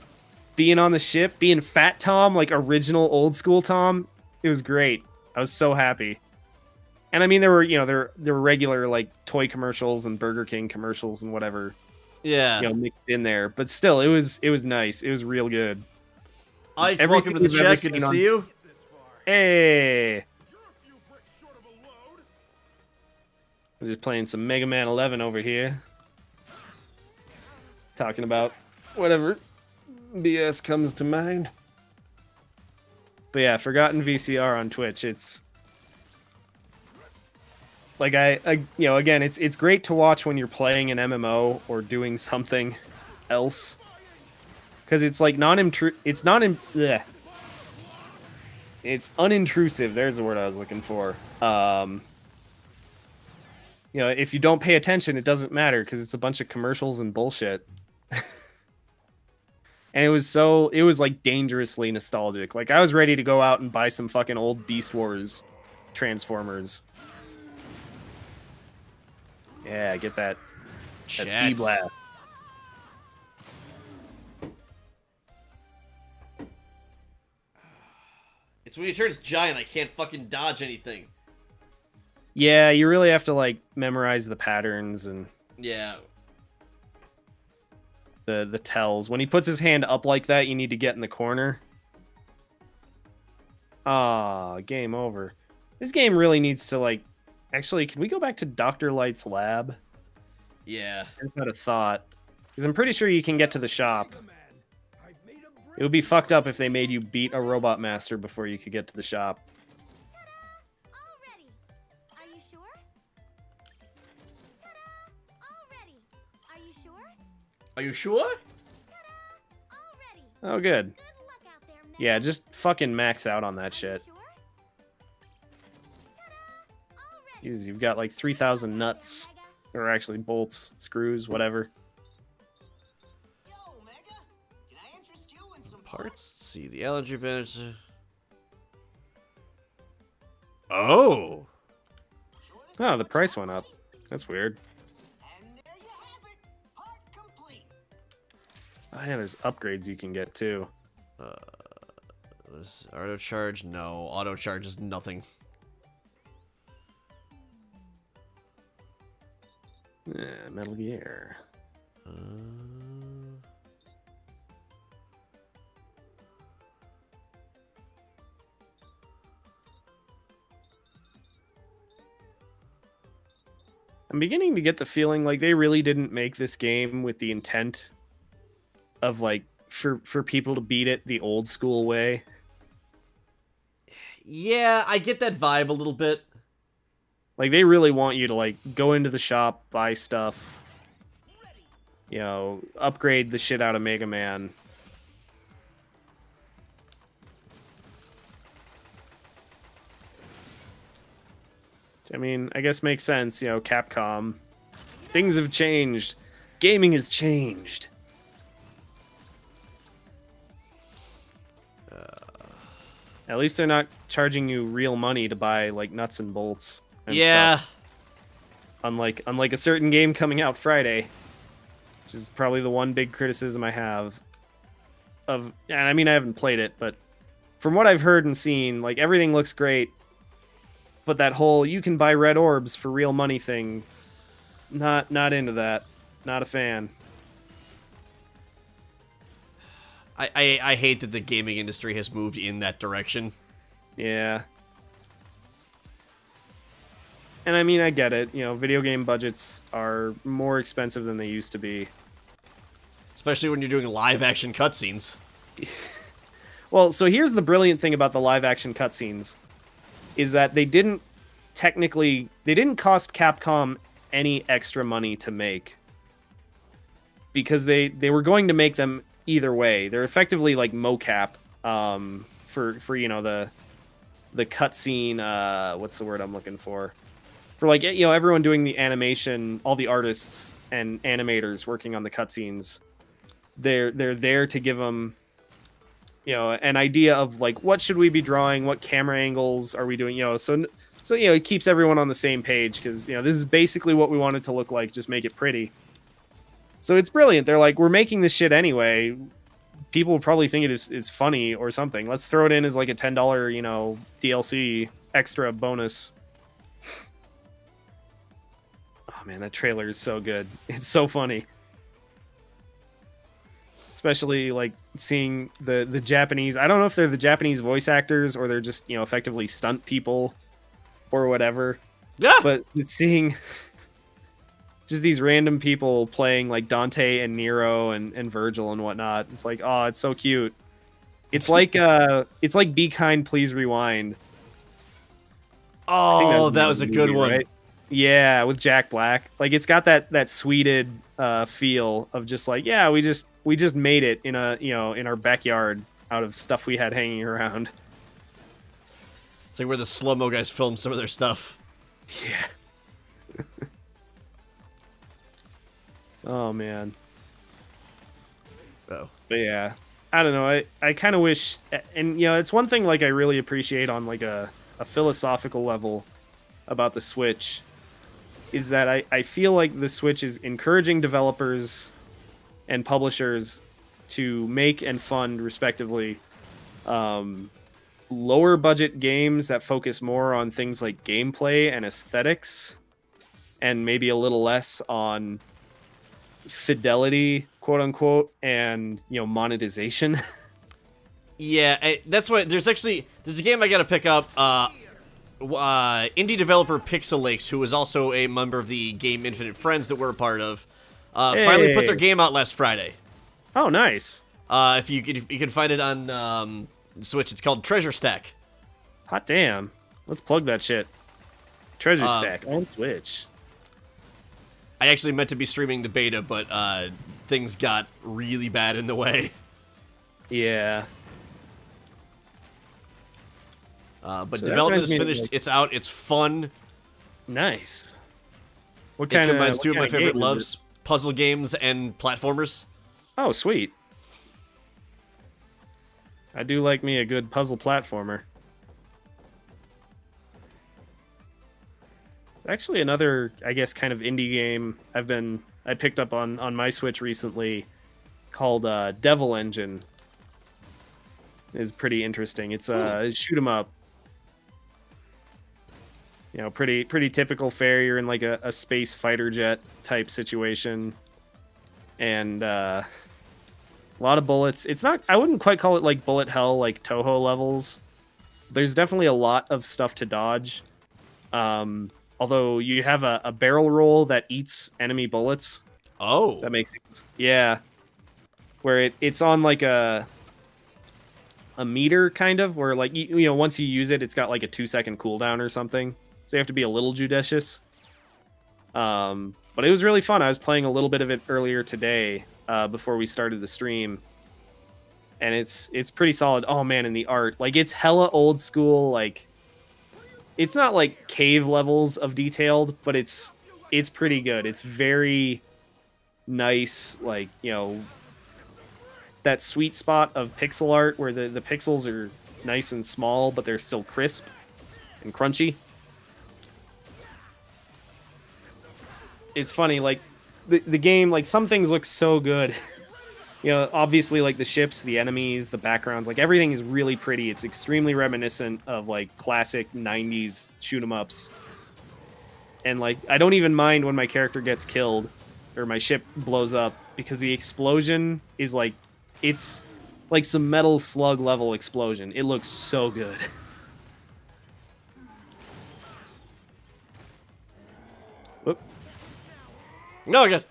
being on the ship, being Fat Tom, like original old school Tom. It was great. I was so happy. And I mean, there were, you know, there were regular like toy commercials and Burger King commercials and whatever, yeah, you know, mixed in there. But still, it was nice. It was real good. Welcome to the chat. Good to see you. Hey. I'm just playing some Mega Man 11 over here. Talking about whatever BS comes to mind. But yeah, Forgotten VCR on Twitch. It's like I you know, again, it's great to watch when you're playing an MMO or doing something else, because it's like it's unintrusive. There's the word I was looking for. You know, if you don't pay attention, it doesn't matter because it's a bunch of commercials and bullshit. And it was like dangerously nostalgic. Like I was ready to go out and buy some fucking old Beast Wars Transformers. Yeah, get that Sea Blast. It's when he turns giant, I can't fucking dodge anything. Yeah, you really have to like memorize the patterns and yeah, the tells. When he puts his hand up like that, you need to get in the corner. Ah, game over. This game really needs to like. Actually, can we go back to Dr. Light's lab? Yeah. I just had a thought. Because I'm pretty sure you can get to the shop. It would be fucked up if they made you beat a robot master before you could get to the shop. Already. Are you sure? Already. Are you sure? Are you sure? Already. Oh, good. Good luck out there, Mega. Yeah, just fucking max out on that shit. Sure? Jeez, you've got like 3,000 nuts. Or actually bolts, screws, whatever. Parts? see the allergy bench. Oh. Oh, the price went up. That's weird. Oh yeah, there's upgrades you can get too. Auto charge? No, auto charge is nothing. Metal Gear. I'm beginning to get the feeling like they really didn't make this game with the intent of like for people to beat it the old school way. Yeah, I get that vibe a little bit. Like they really want you to like go into the shop, buy stuff, you know, upgrade the shit out of Mega Man. I mean, I guess makes sense, you know, Capcom. Things have changed. Gaming has changed. At least they're not charging you real money to buy like nuts and bolts and stuff. Unlike a certain game coming out Friday, which is probably the one big criticism I have of, and I mean I haven't played it, but from what I've heard and seen, like everything looks great. But that whole you can buy red orbs for real money thing, not into that. Not a fan. I hate that the gaming industry has moved in that direction. Yeah. And I mean, I get it. You know, video game budgets are more expensive than they used to be. Especially when you're doing live action cutscenes. Well, so here's the brilliant thing about the live action cutscenes. Is that they didn't cost Capcom any extra money to make. Because they were going to make them either way. They're effectively like mocap for you know the cutscene, what's the word I'm looking for? For like, you know, everyone doing the animation, all the artists and animators working on the cutscenes. They're there to give them, you know, an idea of like what should we be drawing, what camera angles are we doing, you know, so you know, it keeps everyone on the same page because, you know, this is basically what we want it to look like, just make it pretty. So it's brilliant. They're like, we're making this shit anyway. People will probably think it is funny or something. Let's throw it in as like a $10, you know, DLC extra bonus. Oh man, that trailer is so good. It's so funny. Especially like seeing the Japanese. I don't know if they're the Japanese voice actors or they're just, you know, effectively stunt people or whatever. Yeah. But seeing just these random people playing like Dante and Nero and Virgil and whatnot. It's like, oh, it's so cute. It's like Be Kind, Please Rewind. Oh, that was a good one. Right? Yeah, with Jack Black. Like it's got that sweeted feel of just like, yeah, we just made it in a, you know, in our backyard out of stuff we had hanging around. It's like where the slow-mo guys filmed some of their stuff. Yeah. Oh man. Oh. But yeah, I don't know. I kind of wish, and you know, it's one thing like I really appreciate on like a philosophical level about the Switch, is that I feel like the Switch is encouraging developers and publishers to make and fund, respectively, lower budget games that focus more on things like gameplay and aesthetics, and maybe a little less on fidelity, quote unquote, and, you know, monetization. Yeah, that's why there's a game I gotta pick up. Indie developer Pixelates, who was also a member of the game Infinite Friends that we're a part of, finally put their game out last Friday. Oh, nice. If you can find it on Switch, it's called Treasure Stack. Hot damn. Let's plug that shit. Treasure Stack on Switch. I actually meant to be streaming the beta, but things got really bad in the way. Yeah. But So development is finished. like, it's out. It's fun. Nice. What It kind combines of two of my favorite game is loves: puzzle games and platformers. it? Oh, sweet. I do like me a good puzzle platformer. Actually, another, I guess, kind of indie game I picked up on my Switch recently called Devil Engine. Is pretty interesting. It's a shoot 'em up. You know, pretty typical fare. You're in like a space fighter jet type situation, and a lot of bullets. It's not. I wouldn't quite call it like bullet hell like Toho levels. There's definitely a lot of stuff to dodge. Although you have a barrel roll that eats enemy bullets. Oh, Does that make sense? Yeah, where it's on like a meter kind of, where like you know once you use it, it's got like a 2-second cooldown or something. So you have to be a little judicious. But it was really fun. I was playing a little bit of it earlier today before we started the stream, and it's pretty solid. Oh man, and the art, like it's hella old school. Like it's not like cave levels of detailed, but it's pretty good. It's very nice, like, you know, that sweet spot of pixel art where the pixels are nice and small, but they're still crisp and crunchy. It's funny, like the game, like some things look so good. You know, obviously like the ships, the enemies, the backgrounds, like everything is really pretty. It's extremely reminiscent of like classic 90s shoot 'em ups. And like I don't even mind when my character gets killed or my ship blows up, because the explosion is like, it's like some Metal Slug level explosion. It looks so good. Whoop. No, again.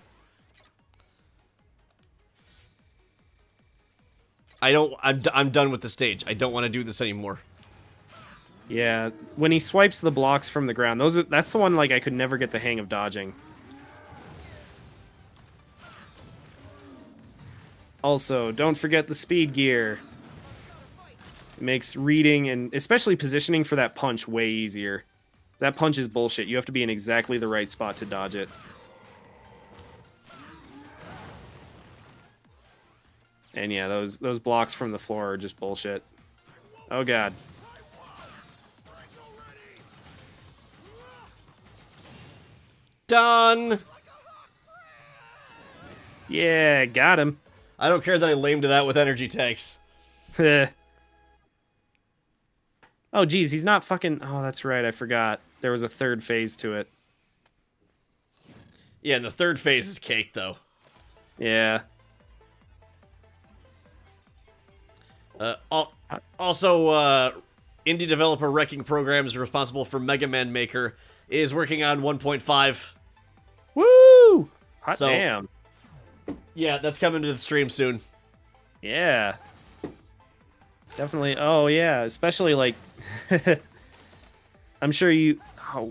I'm done with the stage. I don't want to do this anymore. Yeah, when he swipes the blocks from the ground, that's the one like I could never get the hang of dodging. Also, don't forget the speed gear. It makes reading and especially positioning for that punch way easier. That punch is bullshit. You have to be in exactly the right spot to dodge it. And yeah, those blocks from the floor are just bullshit. Oh god. Done! Yeah, got him. I don't care that I lamed it out with energy tanks. Oh geez, he's not fucking... Oh, that's right, I forgot. There was a third phase to it. Yeah, and the third phase is cake, though. Yeah. Also, indie developer Wrecking Programs, responsible for Mega Man Maker, is working on 1.5. Woo! Hot damn. Yeah, that's coming to the stream soon. Yeah. Definitely. Oh, yeah. Especially, like... I'm sure you...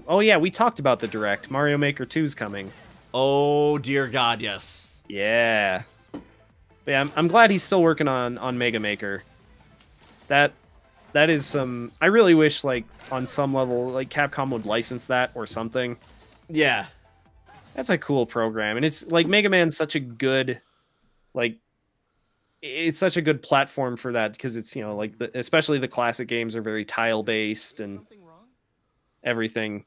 Oh, yeah, we talked about the Direct. Mario Maker 2's coming. Oh, dear God, yes. Yeah. But yeah, I'm glad he's still working on Mega Maker. That is some... I really wish, like, on some level, like, Capcom would license that or something. Yeah. That's a cool program. And it's, like, Mega Man's such a good... Like, it's such a good platform for that, because it's, you know, like, especially the classic games are very tile-based and everything.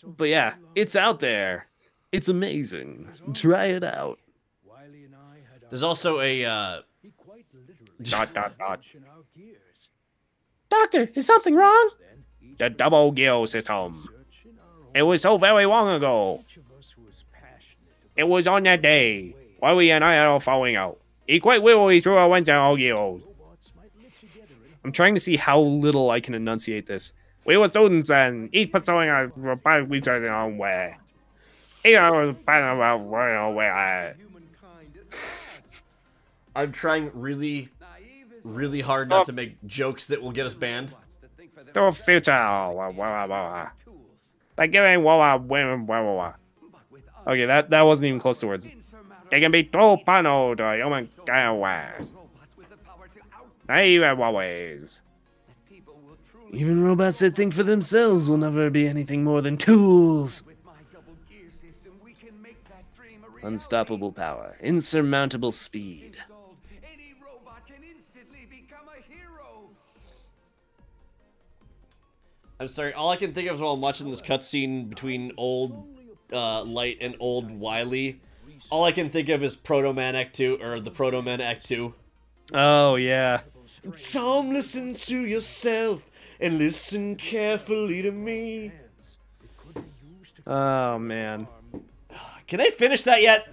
But yeah, it's out there. It's amazing. Try it out. There's also a, Doctor, is something wrong? The double gear system. It was so very long ago. It was on that day. While we and I are falling out. He quite willingly threw a went down gears. I'm trying to see how little I can enunciate this. We were students and each pursuing a we tried our own way. I'm trying really, really hard not to make jokes that will get us banned. The future. By giving okay, that wasn't even close to words. They can be too pano to human ways. Naive ways. Even robots that think for themselves will never be anything more than tools. Unstoppable power, insurmountable speed, I'm sorry. All I can think of is while I'm watching this cutscene between old Light and old Wily. All I can think of is Proto Man Act 2, or the Proto Man Act 2. Oh, yeah. Tom, listen to yourself and listen carefully to me. Oh, man. Can they finish that yet?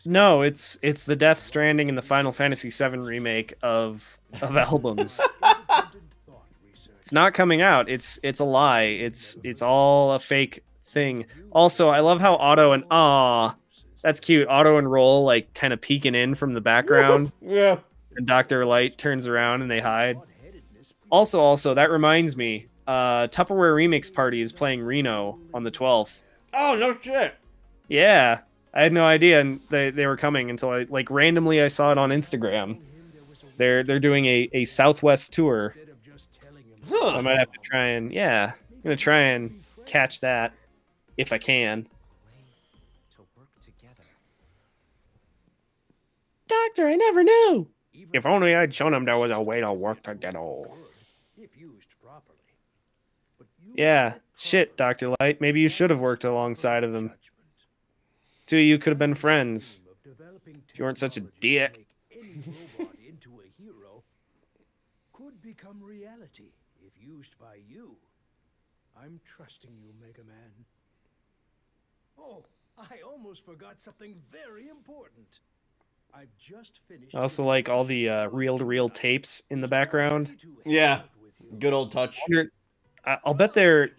No, it's the Death Stranding and the Final Fantasy VII remake of albums. It's not coming out. It's a lie. It's all a fake thing. Also, I love how Otto and that's cute. Otto and Roll like kind of peeking in from the background. Yeah. And Dr. Light turns around and they hide. Also, that reminds me. Tupperware Remix Party is playing Reno on the 12th. Oh, no shit. Yeah. I had no idea and they were coming until I like randomly I saw it on Instagram. They're doing a Southwest tour. Huh. So I might have to try and I'm gonna try and catch that if I can. Doctor, I never knew. If only I'd shown him there was a way to work together. Yeah, shit, Dr. Light. Maybe you should have worked alongside of him. Two of you could have been friends. If you weren't such a dick. Could become reality if used by you. I'm trusting you, Mega Man. Oh, I almost forgot something very important. I've just finished. I also like all the reel-to-reel tapes in the background. Yeah, good old touch. I'll bet they're.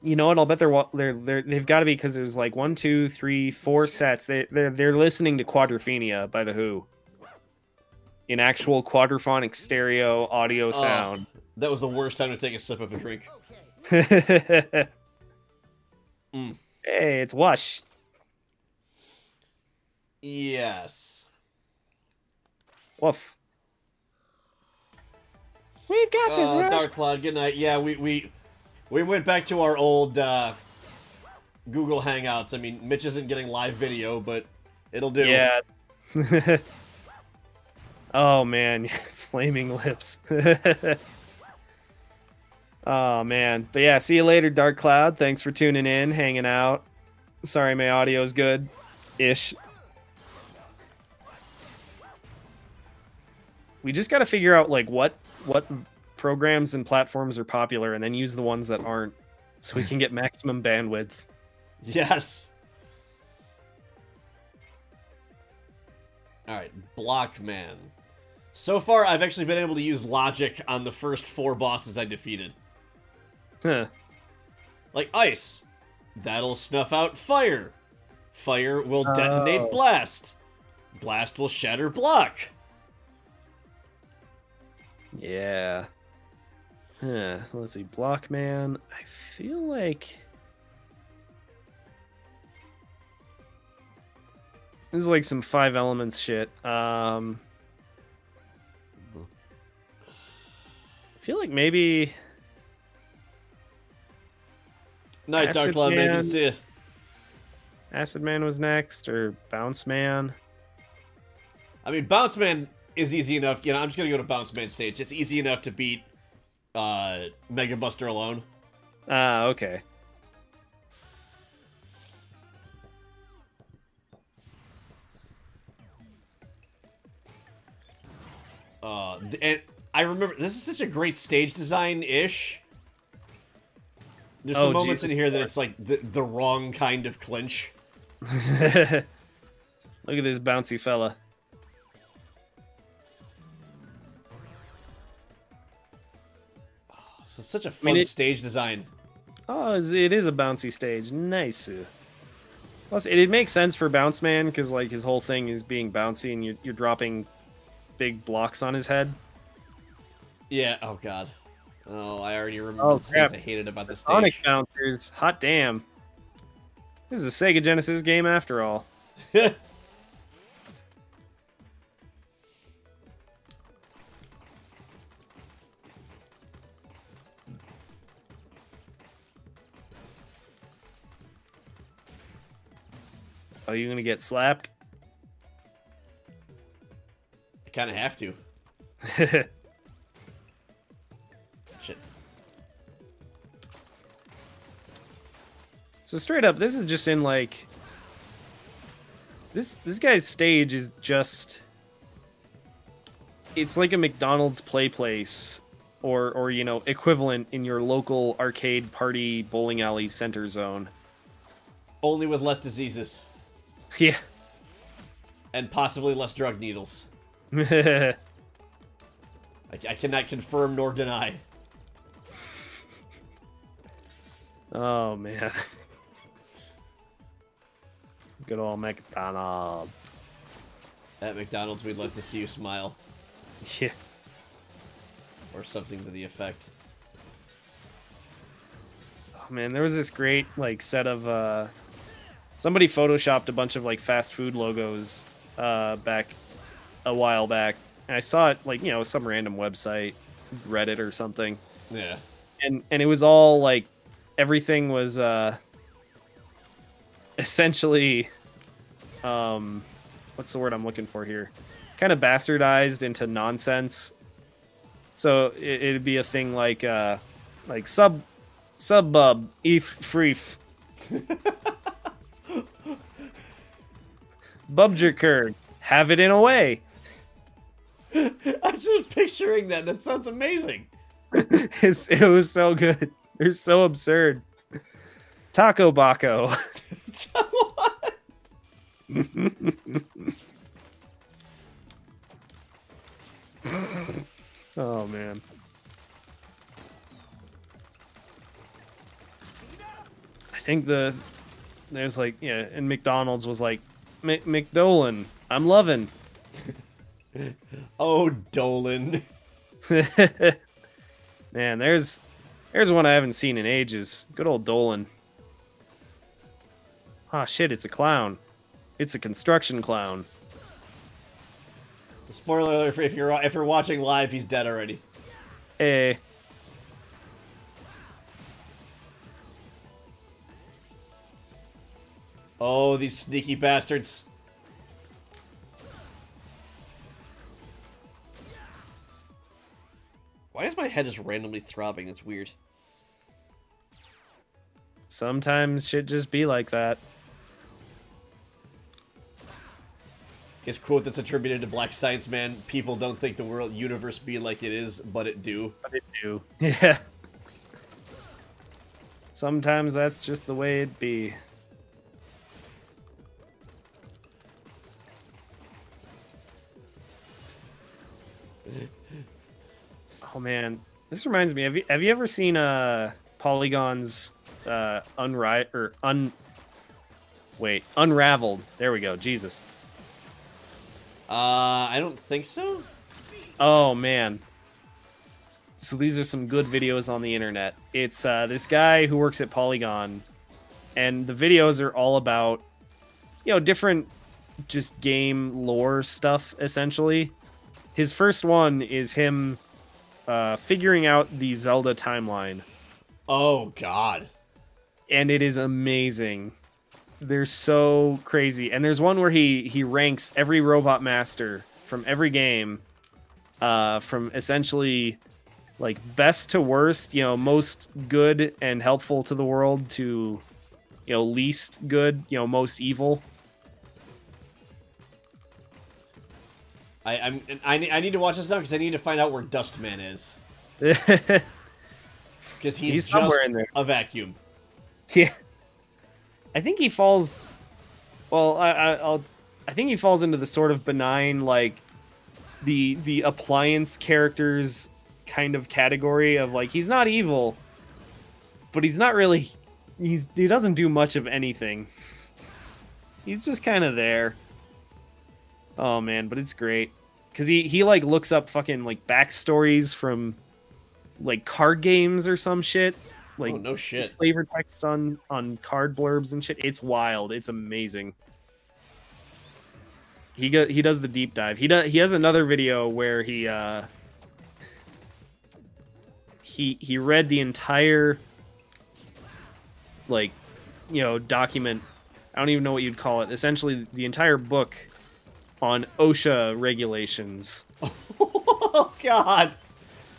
You know what? I'll bet they've got to be because there's like 1, 2, 3, 4 sets. They're listening to Quadrophenia by The Who. In actual quadraphonic stereo audio sound. That was the worst time to take a sip of a drink. Hey, it's Wush. Yes. Woof. We've got this, Rush. Dark Cloud, good night. Yeah, we went back to our old Google Hangouts. I mean, Mitch isn't getting live video, but it'll do. Yeah. Oh, man. Flaming lips. Oh, man. But yeah, see you later, Dark Cloud. Thanks for tuning in, hanging out. Sorry my audio's good-ish. We just got to figure out, like, what programs and platforms are popular and then use the ones that aren't so we can get maximum bandwidth. Yes. All right, Blockman. So far, I've actually been able to use logic on the first 4 bosses I defeated. Huh. Like ice. That'll snuff out fire. Fire will detonate blast. Blast will shatter block. Yeah. So let's see. Blockman. I feel like this is like some 5 elements shit. I feel like maybe Night, Acid Dark Cloud, maybe Man. see ya. Acid Man was next, or Bounce Man. I mean, Bounce Man is easy enough. You know, I'm just gonna go to Bounce Man stage. It's easy enough to beat Mega Buster alone. Okay. And I remember this is such a great stage design-ish. There's some moments in here that it's like the wrong kind of clinch. Look at this bouncy fella. So it's such a fun stage design. Oh, it is a bouncy stage. Nice. Plus, it makes sense for Bounce Man because like his whole thing is being bouncy, and you're dropping big blocks on his head. Yeah. Oh God. Oh, I already remember the things I hated about the stage. Sonic bouncers. Hot damn. This is a Sega Genesis game after all. Oh, you gonna get slapped? I kind of have to. Shit. So straight up, this is just in like this guy's stage is just it's like a McDonald's play place or you know, equivalent in your local arcade party bowling alley center zone. Only with less diseases. Yeah. And possibly less drug needles. Oh I cannot confirm nor deny. man. Good old McDonald's. At McDonald's, we'd love to see you smile. Yeah. Or something to the effect. Oh man, there was this great like set of somebody photoshopped a bunch of like fast food logos back a while back. And I saw it like, you know, some random website, Reddit or something. Yeah. And it was all like everything was essentially what's the word I'm looking for here? Kind of bastardized into nonsense. So it'd be a thing like subbub, if freef. Bubjerker, have it in a way. I'm just picturing that. That sounds amazing. It was so good. They're so absurd. Taco Baco. What? Oh man. I think there's like, yeah, and McDonald's was like McDolan, I'm loving. Oh, Dolan. Man, there's one I haven't seen in ages. Good old Dolan. Ah, shit, it's a clown. It's a construction clown. Spoiler alert, if you're watching live, he's dead already. Hey. Oh, these sneaky bastards. Why is my head just randomly throbbing? That's weird. Sometimes shit just be like that. His quote that's attributed to Black Science Man: "People don't think the world universe be like it is, but it do." But it do. Yeah. Sometimes that's just the way it be. Oh man, this reminds me. Have you ever seen Polygon's Unraveled? There we go. Jesus. I don't think so. Oh man. So these are some good videos on the internet. It's this guy who works at Polygon, and the videos are all about, you know, different just game lore stuff essentially. His first one is him figuring out the Zelda timeline. Oh god. And it is amazing. They're so crazy. And there's one where he ranks every robot master from every game, from essentially like best to worst, you know, most good and helpful to the world to, you know, least good, you know, most evil. I need to watch this now because I need to find out where Dustman is. Because he's somewhere just in there. a vacuum. Yeah. I think he falls. Well, I think he falls into the sort of benign, like the appliance characters kind of category of like he's not evil, but he's not really. He doesn't do much of anything. He's just kind of there. Oh man, but it's great because he like looks up fucking like backstories from like card games or some shit. Like, oh, no shit. Flavor text on card blurbs and shit. It's wild. It's amazing. He does the deep dive. He has another video where he read the entire like, you know, document. I don't even know what you'd call it. Essentially the entire book on OSHA regulations. Oh god.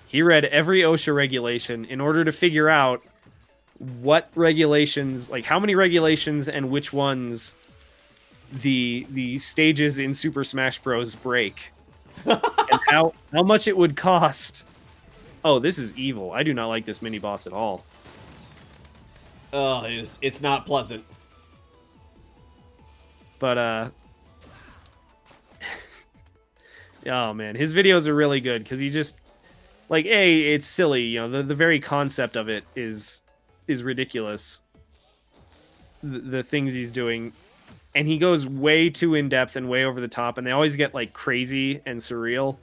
He read every OSHA regulation in order to figure out what regulations, like how many regulations and which ones the stages in Super Smash Bros. Break. And how much it would cost. Oh, this is evil. I do not like this mini boss at all. Oh, it's not pleasant. But oh man, his videos are really good because he just like it's silly, you know, the very concept of it is ridiculous. The things he's doing, and he goes way too in depth and way over the top, and they always get like crazy and surreal.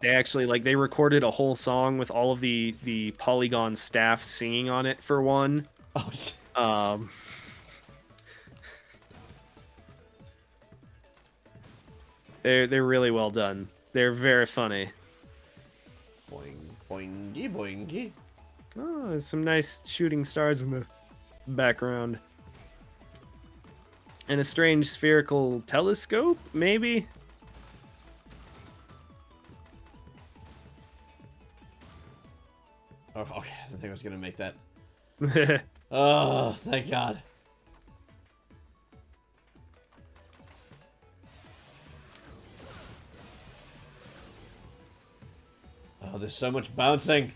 They actually they recorded a whole song with all of the Polygon staff singing on it for one. Oh. They're really well done. They're very funny. Boing, boingy, boingy. Oh, there's some nice shooting stars in the background. And a strange spherical telescope, maybe? Oh, okay. I didn't think I was going to make that. Oh, thank God. Oh, there's so much bouncing.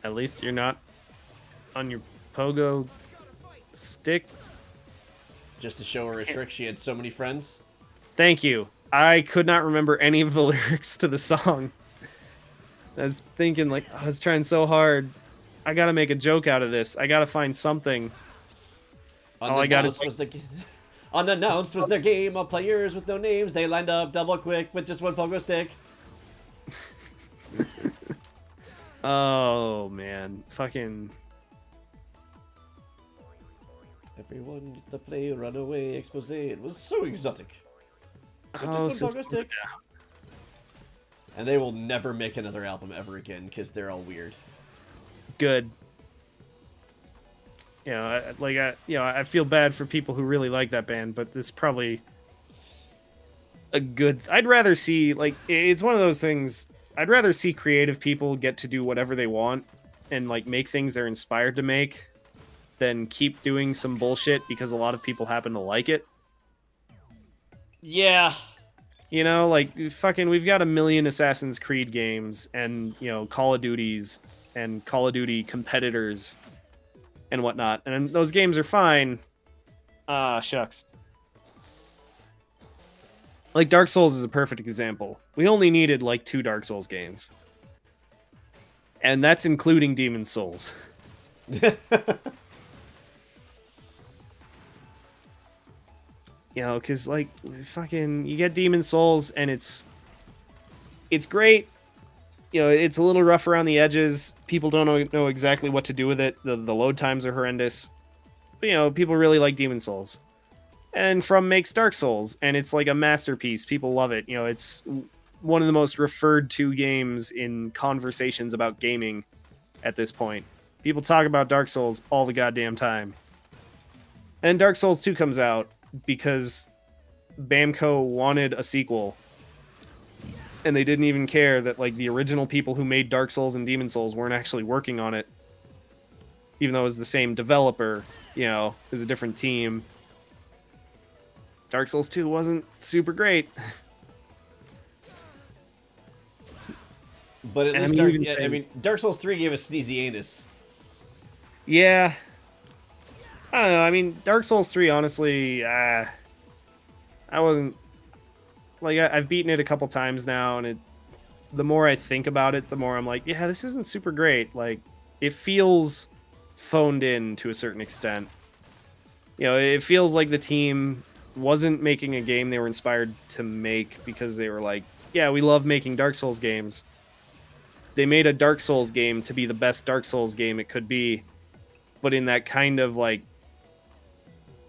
At least you're not on your pogo stick. Just to show her a trick, she had so many friends. Thank you. I could not remember any of the lyrics to the song. I was thinking, I was trying so hard. I gotta make a joke out of this. I gotta find something. All I got is unannounced was their game of players with no names. They lined up double quick with just one pogo stick. Oh man, fucking. Everyone gets to play Runaway Expose. It was so exotic. Oh, just one pogo stick. And they will never make another album ever again because they're all weird. Good. You know, I feel bad for people who really like that band, but this is probably a good. I'd rather see it's one of those things. I'd rather see creative people get to do whatever they want and make things they're inspired to make than keep doing some bullshit because a lot of people happen to like it. Yeah. You know, we've got a million Assassin's Creed games and, Call of Duties and Call of Duty competitors and whatnot. And those games are fine. Ah, shucks. Dark Souls is a perfect example. We only needed 2 Dark Souls games. And that's including Demon's Souls. Because you get Demon's Souls and it's great. It's a little rough around the edges. People don't know exactly what to do with it. The load times are horrendous. But people really like Demon's Souls. And From makes Dark Souls, and it's a masterpiece. People love it. It's one of the most referred to games in conversations about gaming at this point. People talk about Dark Souls all the goddamn time. And Dark Souls 2 comes out because Bamco wanted a sequel. And they didn't even care that the original people who made Dark Souls and Demon's Souls weren't actually working on it. Even though it was the same developer, it was a different team. Dark Souls 2 wasn't super great. But at least Dark Souls 3 gave us sneezy anus. Yeah. I don't know, Dark Souls 3, honestly, I wasn't... I've beaten it a couple times now, and the more I think about it, the more I'm yeah, this isn't super great. It feels phoned in to a certain extent. It feels like the team wasn't making a game they were inspired to make because they were yeah, we love making Dark Souls games. They made a Dark Souls game to be the best Dark Souls game it could be, but in that kind of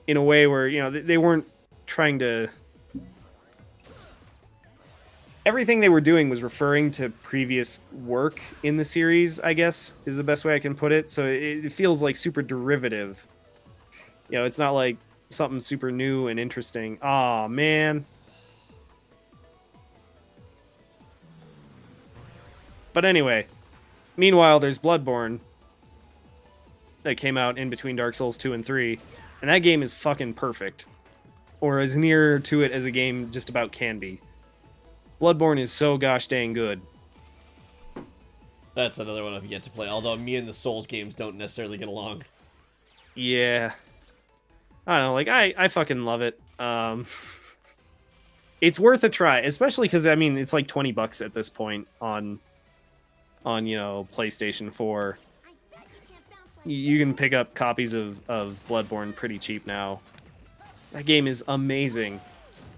in a way where, they weren't trying to... Everything they were doing was referring to previous work in the series, I guess, is the best way I can put it. So it feels super derivative. It's not something super new and interesting. Aw, man. But anyway, meanwhile, there's Bloodborne that came out in between Dark Souls 2 and 3, and that game is fucking perfect. Or as near to it as a game just about can be. Bloodborne is so gosh dang good. That's another one I've yet to play, although me and the Souls games don't necessarily get along. Yeah. I don't know, like, I fucking love it. It's worth a try, especially because, I mean, it's like $20 at this point on you know, PlayStation 4. You can pick up copies of Bloodborne pretty cheap now. That game is amazing.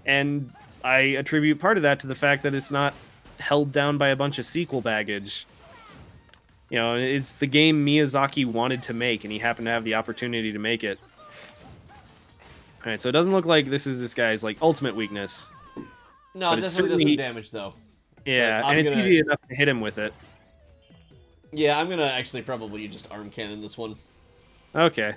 And I attribute part of that to the fact that it's not held down by a bunch of sequel baggage. You know, it's the game Miyazaki wanted to make, and he happened to have the opportunity to make it. Alright, so it doesn't look like this is this guy's, like, ultimate weakness. No, it definitely does some damage, though. Yeah, and it's easy enough to hit him with it. Yeah, I'm gonna actually probably just arm cannon this one. Okay.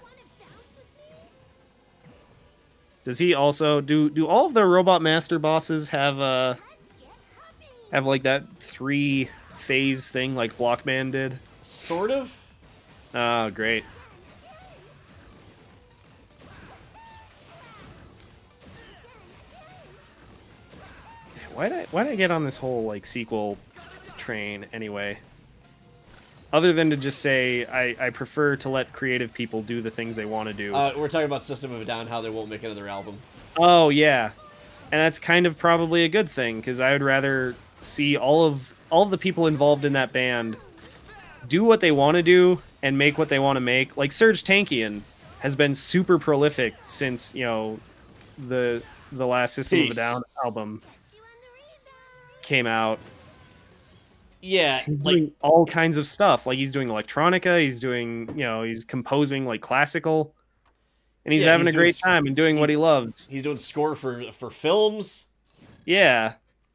Does he also do all of the Robot Master bosses have like that 3-phase thing like Blockman did? Sort of. Oh, great. Why'd I get on this whole like sequel train anyway? Other than to just say, I prefer to let creative people do the things they want to do. We're talking about System of a Down, how they won't make another album. Oh, yeah. And that's kind of probably a good thing, because I would rather see all of the people involved in that band do what they want to do and make what they want to make. Like, Serj Tankian has been super prolific since, you know, the last System of a Down album came out. Yeah, he's doing all kinds of stuff. Like, he's doing electronica, he's doing, you know, he's composing, like, classical. And he's having a great time and doing what he loves. He's doing score for films. Yeah.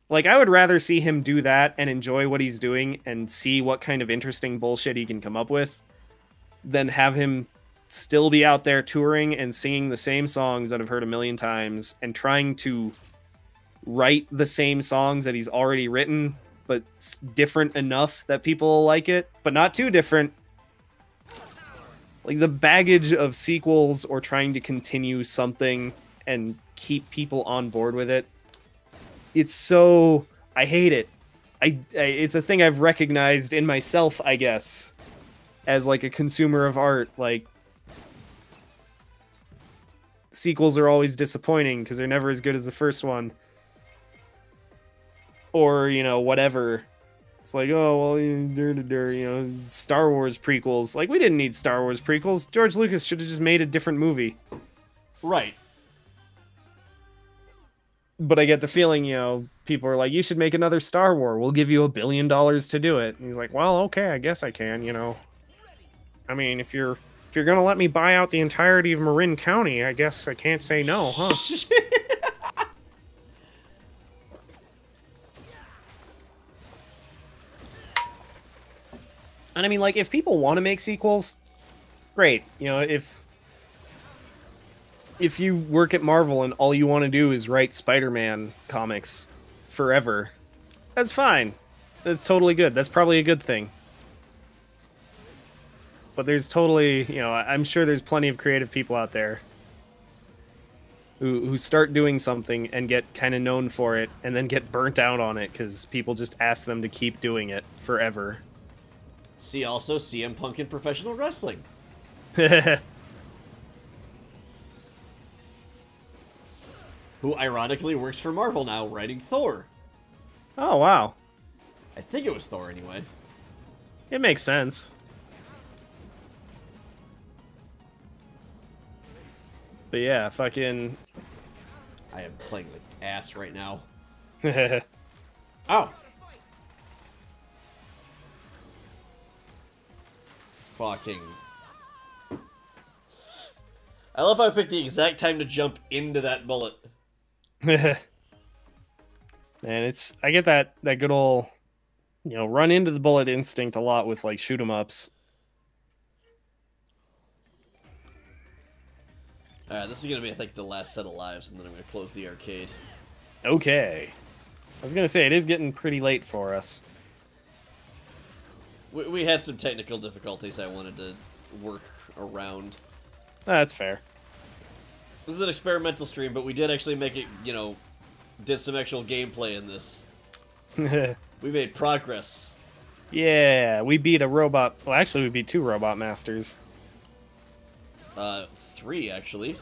Like, I would rather see him do that and enjoy what he's doing and see what kind of interesting bullshit he can come up with than have him still be out there touring and singing the same songs that I've heard a million times and trying to write the same songs that he's already written, but different enough that people like it, but not too different. Like, the baggage of sequels or trying to continue something and keep people on board with it, it's so... I hate it. It's a thing I've recognized in myself, I guess, as, like, a consumer of art. Like, sequels are always disappointing because they're never as good as the first one. Or, you know, whatever. It's like, oh, well, you know, Star Wars prequels. Like, we didn't need Star Wars prequels. George Lucas should have just made a different movie. Right. But I get the feeling, you know, people are like, you should make another Star Wars. We'll give you $1 billion to do it. And he's like, well, okay, I guess I can, you know. I mean, if you're gonna let me buy out the entirety of Marin County, I guess I can't say no, huh? And I mean, like, if people want to make sequels, great. You know, if you work at Marvel and all you want to do is write Spider-Man comics forever, that's fine. That's totally good. That's probably a good thing. But there's totally, you know, I'm sure there's plenty of creative people out there who start doing something and get kind of known for it and then get burnt out on it because people just ask them to keep doing it forever. See also CM Punk in professional wrestling. Who ironically works for Marvel now, writing Thor. Oh, wow. I think it was Thor anyway. It makes sense. But yeah, fucking... I am playing with ass right now. Oh. Fucking... I love how I picked the exact time to jump into that bullet. Man, it's... I get that good old... You know, run into the bullet instinct a lot with, like, shoot 'em ups. Alright, this is gonna be, I think, the last set of lives, and then I'm gonna close the arcade. Okay. I was gonna say, it is getting pretty late for us. We had some technical difficulties I wanted to work around. That's fair. This is an experimental stream, but we did actually make it, you know, did some actual gameplay in this. We made progress. Yeah, we beat a robot. Well, actually, we beat 2 robot masters. 3, actually.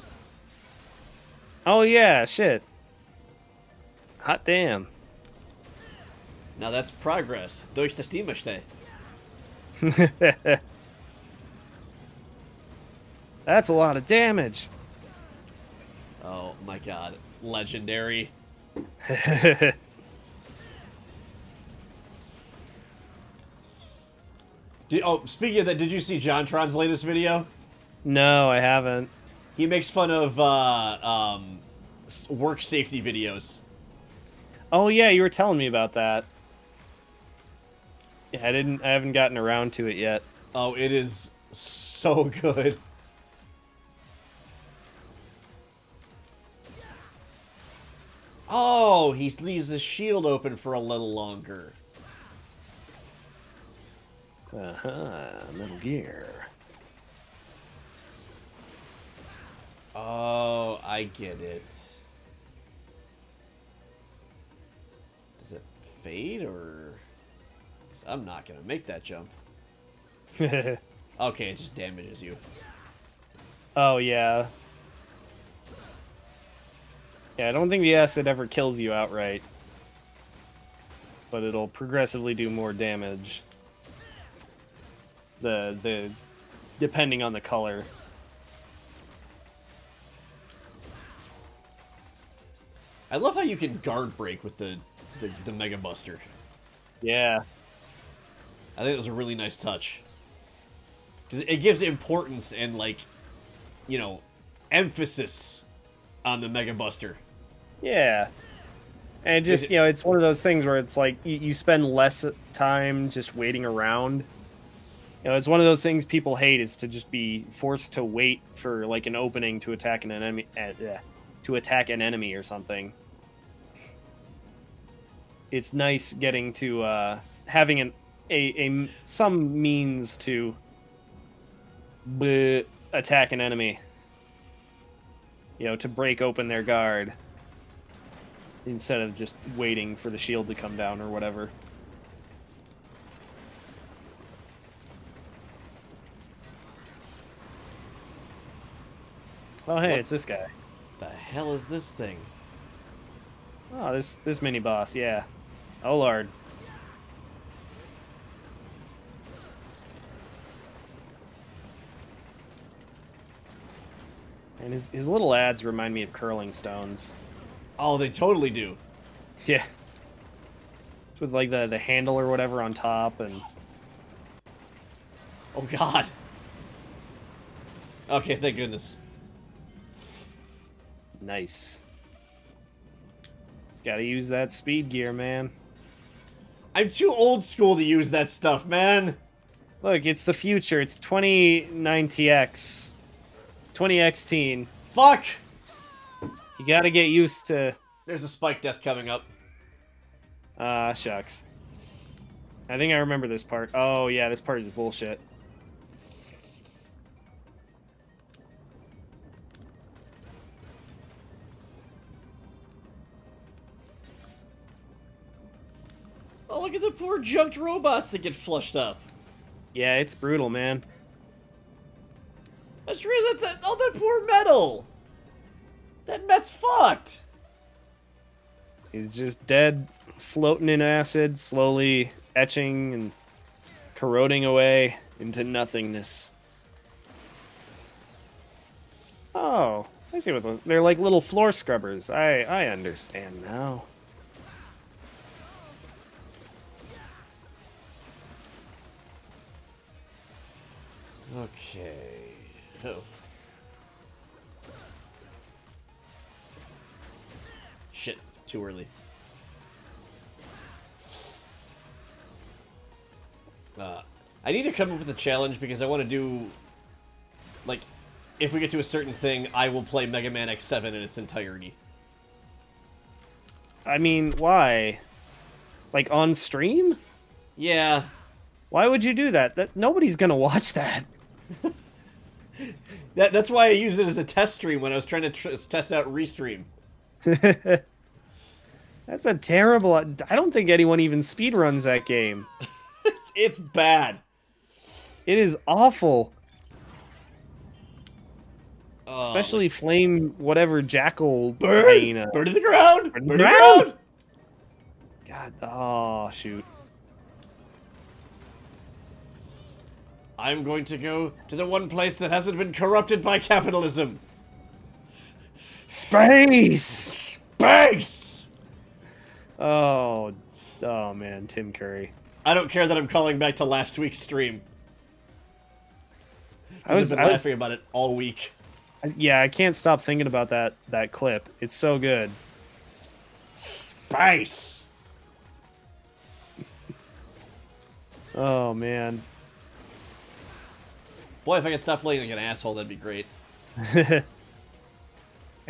Oh, yeah, shit. Hot damn. Now that's progress. Durch das Teamste. That's a lot of damage. Oh my god. Legendary. Speaking of that, did you see JonTron's latest video? No, I haven't. He makes fun of work safety videos. Oh yeah, you were telling me about that. Yeah, I haven't gotten around to it yet. Oh, it is so good. Oh, he leaves his shield open for a little longer. Metal Gear. Oh, I get it. Does it fade, or... I'm not gonna make that jump. Okay, it just damages you. Oh, yeah. Yeah, I don't think the acid ever kills you outright. But it'll progressively do more damage. Depending on the color. I love how you can guard break with the Mega Buster. Yeah. I think it was a really nice touch. Because it gives importance and, like, you know, emphasis on the Mega Buster. Yeah. And just, you know, it's one of those things where it's like you spend less time just waiting around. You know, it's one of those things people hate, is to just be forced to wait for, like, an opening to attack an enemy, or something. It's nice getting to having some means to attack an enemy. You know, to break open their guard instead of just waiting for the shield to come down or whatever. Oh, hey, it's this guy. The hell is this thing? Oh, this mini boss, yeah. Oh lord. And his little ads remind me of curling stones. Oh, they totally do. Yeah. With like the handle or whatever on top, and Oh god. Okay, thank goodness. nice. Just gotta use that speed gear, man. I'm too old school to use that stuff, man. Look, it's the future. It's 2090X. 20X-teen. Fuck! You gotta get used to... There's a spike death coming up. Shucks. I think I remember this part. Oh, yeah, this part is bullshit. Oh, look at the poor junked robots that get flushed up. Yeah, it's brutal, man. That's real. That's that. Oh, that poor metal. That Met's fucked. He's just dead, floating in acid, slowly etching and corroding away into nothingness. Oh, I see what those... They're like little floor scrubbers. I understand now. Okay. Oh. Shit. Too early. I need to come up with a challenge because I want to do, like, if we get to a certain thing, I will play Mega Man X7 in its entirety. I mean, why? Like on stream? Yeah. Why would you do that? That nobody's gonna watch that. That's why I used it as a test stream when I was trying to test out Restream. That's a terrible... I don't think anyone even speedruns that game. It's bad. It is awful. Oh, Especially Flame whatever Jackal... Burn! hyena. Burn to the ground! Burn Burn to to the the ground! God, oh, shoot. I'm going to go to the one place that hasn't been corrupted by capitalism. Space! Space! Oh, man, Tim Curry. I don't care that I'm calling back to last week's stream. I've been laughing about it all week. Yeah, I can't stop thinking about that clip. It's so good. Space! Oh, man. Boy, if I could stop playing like an asshole, that'd be great. I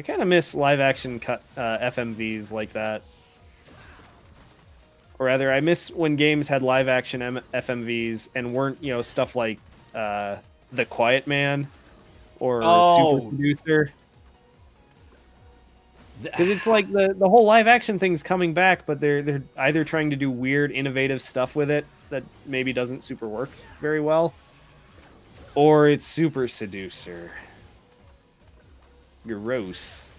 kind of miss live-action FMVs like that. Or rather, I miss when games had live-action FMVs and weren't, you know, stuff like The Quiet Man or Super Producer. Because it's like the whole live-action thing's coming back, but they're either trying to do weird, innovative stuff with it that maybe doesn't super work very well, or it's Super Seducer. Gross.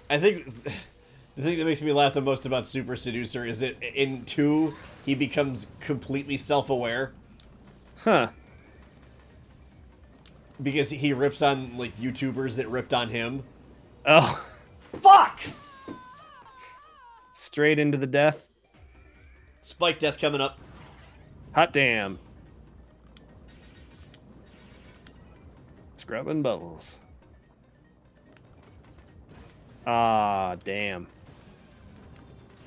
I think the thing that makes me laugh the most about Super Seducer is that in 2, he becomes completely self-aware. Huh. Because he rips on, like, YouTubers that ripped on him. Oh. Fuck! Straight into the death. Spike death coming up. Hot damn. Scrubbing bubbles. Ah, damn.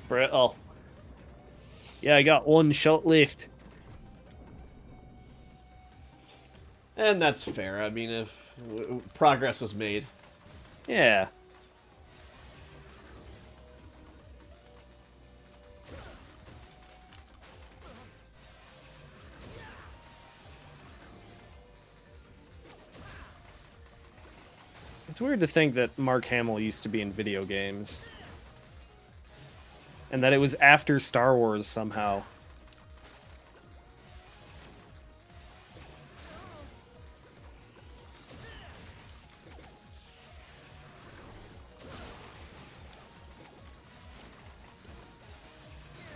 Brittle. Yeah, I got one shot left. And that's fair. I mean, if progress was made. Yeah. It's weird to think that Mark Hamill used to be in video games. And that it was after Star Wars somehow.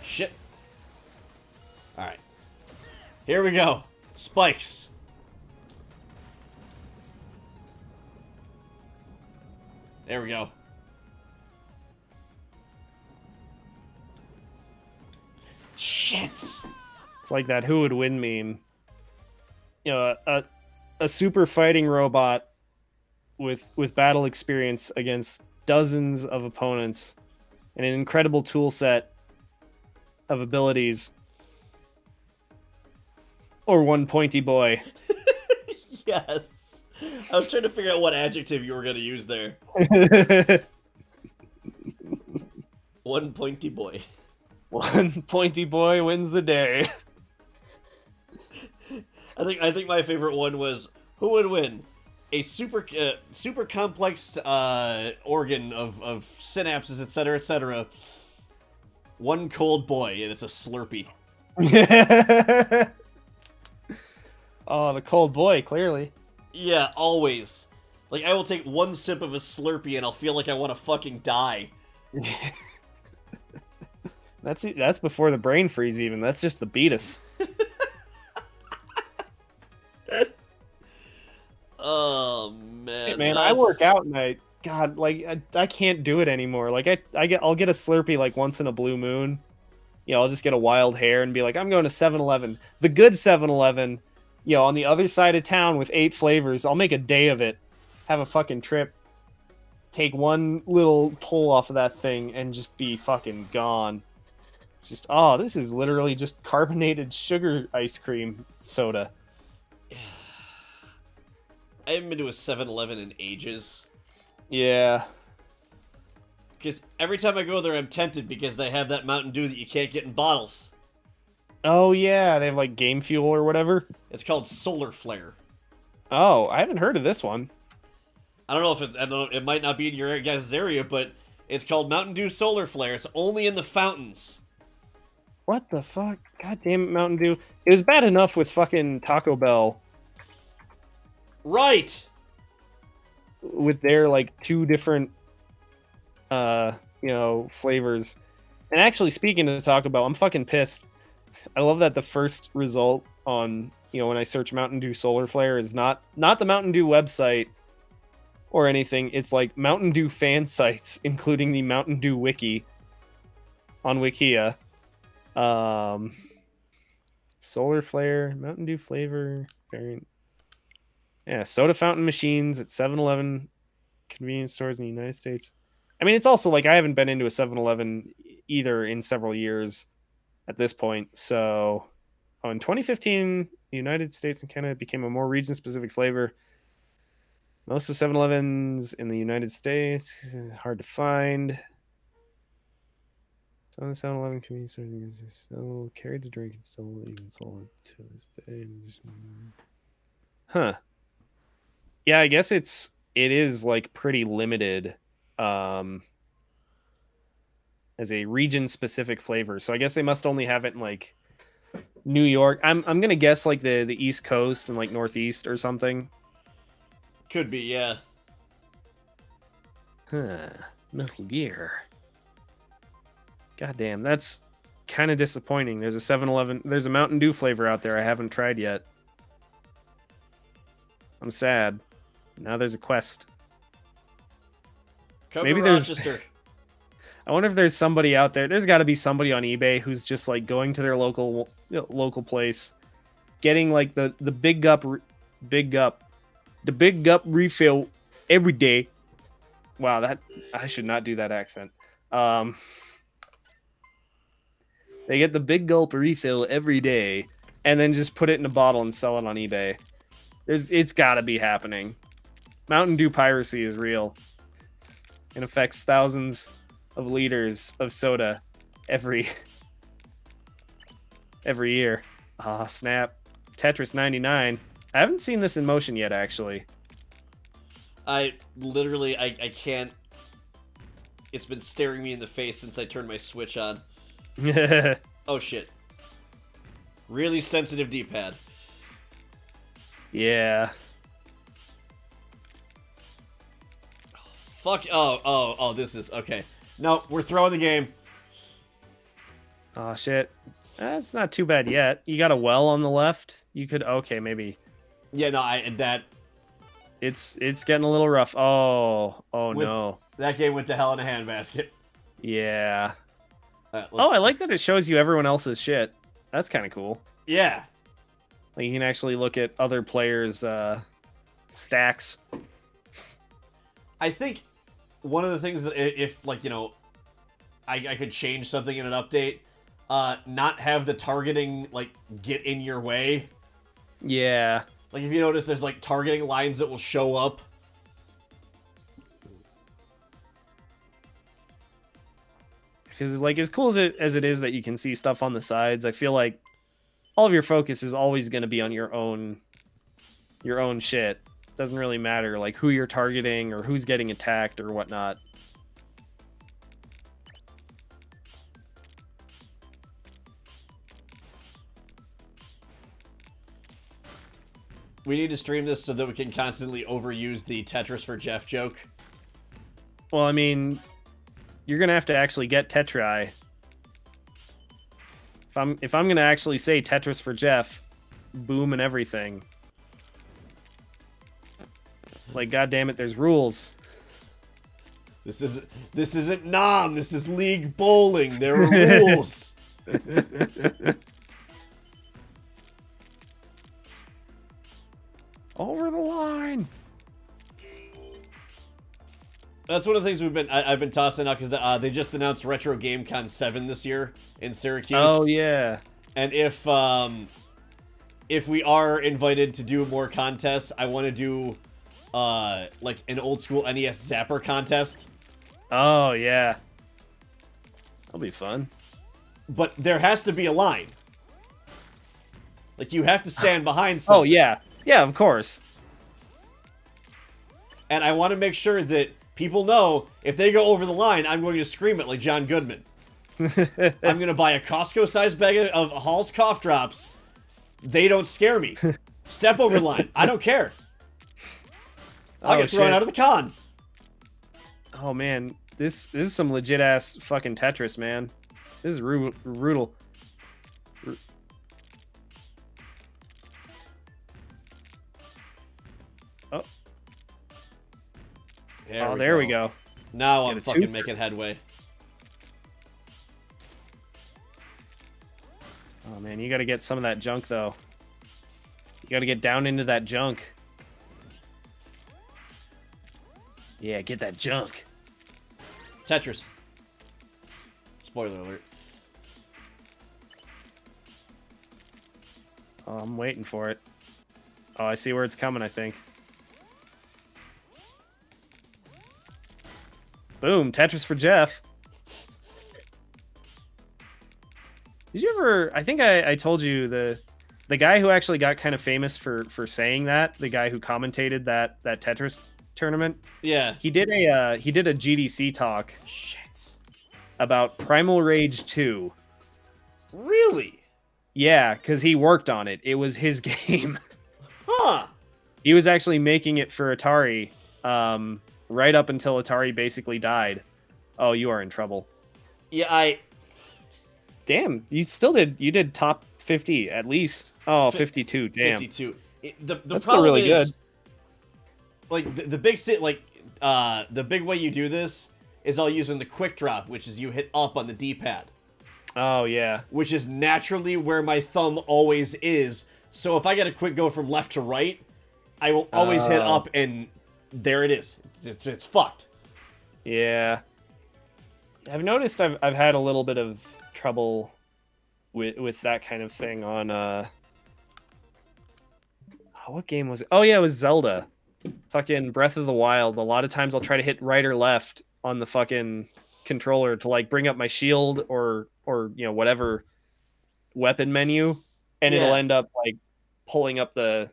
Shit. Alright. Here we go. Spikes. There we go. Shit. It's like that who would win meme. You know, a super fighting robot with battle experience against dozens of opponents and an incredible tool set of abilities. Or one pointy boy. Yes. I was trying to figure out what adjective you were going to use there. One pointy boy. One pointy boy wins the day. I think my favorite one was, who would win? A super complex organ of synapses, etc., etc. One cold boy, and it's a Slurpee. Oh, the cold boy, clearly. Yeah, always. Like, I will take one sip of a Slurpee and I'll feel like I want to fucking die. That's before the brain freeze even. That's just the beatus. Oh, man. Hey, man, I work out and God, like, I can't do it anymore. Like, I'll get a Slurpee, like, once in a blue moon. You know, I'll just get a wild hair and be like, I'm going to 7-Eleven. The good 7-Eleven, you know, on the other side of town with 8 flavors. I'll make a day of it. Have a fucking trip. Take one little pull off of that thing and just be fucking gone. Just, oh, this is literally just carbonated sugar ice cream soda. I haven't been to a 7-Eleven in ages. Yeah. Because every time I go there, I'm tempted because they have that Mountain Dew that you can't get in bottles. Oh, yeah. They have, like, Game Fuel or whatever. It's called Solar Flare. Oh, I haven't heard of this one. I don't know if it's... I don't know, it might not be in your guys' area, but it's called Mountain Dew Solar Flare. It's only in the fountains. What the fuck? God damn it, Mountain Dew. It was bad enough with fucking Taco Bell. Right! With their, like, 2 different, you know, flavors. And actually, speaking of Taco Bell, I'm fucking pissed. I love that the first result on, you know, when I search Mountain Dew Solar Flare is not the Mountain Dew website or anything. It's like Mountain Dew fan sites, including the Mountain Dew wiki on Wikia. Solar Flare, Mountain Dew flavor variant. Yeah, soda fountain machines at 7-Eleven convenience stores in the United States. I mean, it's also like I haven't been into a 7-Eleven either in several years at this point. So, in 2015, the United States and Canada became a more region-specific flavor. Most of 7-Elevens in the United States, hard to find. Some of the 7-Eleven convenience stores still carried the drink and still even sold it to this day. Huh. Yeah, I guess it is like pretty limited as a region specific flavor. So I guess they must only have it in like New York. I'm gonna guess like the East Coast and like Northeast or something. Could be, yeah. Huh. Metal Gear. God damn, that's kind of disappointing. There's a 7-Eleven, there's a Mountain Dew flavor out there I haven't tried yet. I'm sad. Now there's a quest. Come Maybe to there's Rochester. I wonder if there's somebody out there. There's got to be somebody on eBay who's just like going to their local place, getting like the big gup refill every day. Wow, that I should not do that accent. They get the big gulp refill every day and then just put it in a bottle and sell it on eBay. It's got to be happening. Mountain Dew piracy is real. It affects thousands of liters of soda every year. Ah, snap. Tetris 99. I haven't seen this in motion yet, actually. I can't. It's been staring me in the face since I turned my Switch on. Oh shit. Really sensitive D-pad. Yeah. Fuck. Oh, this is okay. No, we're throwing the game. Oh shit. That's not too bad yet. You got a well on the left. You could okay, maybe. Yeah, no, It's getting a little rough. Oh no. That game went to hell in a handbasket. Yeah. I like that it shows you everyone else's shit. That's kind of cool. Yeah. Like you can actually look at other players' stacks. I think one of the things that if like, you know, I could change something in an update, not have the targeting like get in your way. Yeah. Like if you notice there's like targeting lines that will show up. Because like as cool as it is that you can see stuff on the sides, I feel like all of your focus is always going to be on your own shit. Doesn't really matter like who you're targeting or who's getting attacked or whatnot. We need to stream this so that we can constantly overuse the Tetris for Jeff joke. Well, I mean, you're gonna have to actually get Tetrai. If I'm gonna actually say Tetris for Jeff, boom and everything. Like, goddamn it, there's rules. This isn't Nom. This is League Bowling. There are rules. Over the line. That's one of the things I've been tossing out because they just announced Retro Game Con 7 this year in Syracuse. Oh yeah. And if we are invited to do more contests, I want to do like an old school NES Zapper contest. Oh yeah, that'll be fun. But there has to be a line. Like, you have to stand behind something. Oh yeah, yeah, of course. And I want to make sure that people know if they go over the line, I'm going to scream it like John Goodman. I'm going to buy a Costco-sized bag of Hall's cough drops. They don't scare me. Step over the line. I don't care. I'll get thrown out of the con. Oh man, this is some legit ass fucking Tetris, man. This is brutal. Oh. There we go. Now I'm fucking making headway. Oh man, you gotta get some of that junk though. You gotta get down into that junk. Yeah, get that junk. Tetris. Spoiler alert. Oh, I'm waiting for it. Oh, I see where it's coming, I think. Boom, Tetris for Jeff. Did you ever... I think I told you the guy who actually got kind of famous for saying that, the guy who commentated that Tetris tournament. Yeah. He did a GDC talk. Shit. About Primal Rage 2. Really? Yeah, because he worked on it. It was his game. Huh. He was actually making it for Atari, right up until Atari basically died. Oh, you are in trouble. Yeah, Damn, you did top 50 at least. Oh, 52. Damn. 52. The That's problem really is, good. Like the big way you do this is all using the quick drop, which is you hit up on the D-pad. Oh yeah. Which is naturally where my thumb always is. So if I get a quick go from left to right, I will always hit up, and there it is. It's fucked. Yeah. I've noticed I've had a little bit of trouble with that kind of thing on what game was it? Oh yeah, it was Zelda. Fucking Breath of the Wild. A lot of times I'll try to hit right or left on the fucking controller to like bring up my shield or you know, whatever weapon menu, and it'll end up like pulling up the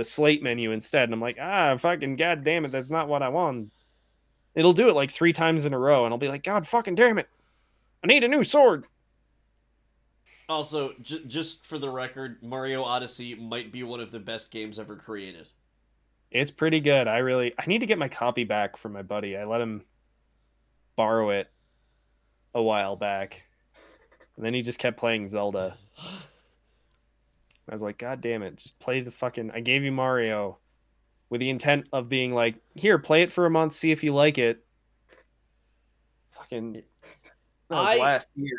slate menu instead, and I'm like, fucking god damn it, that's not what I want. It'll do it like 3 times in a row, and I'll be like, god fucking damn it, I need a new sword. Also, just for the record, Mario Odyssey might be one of the best games ever created. It's pretty good. I need to get my copy back from my buddy. I let him borrow it a while back, and then he just kept playing Zelda. I was like, god damn it, just play the fucking... I gave you Mario with the intent of being like, here, play it for a month, see if you like it. Fucking... That was last year.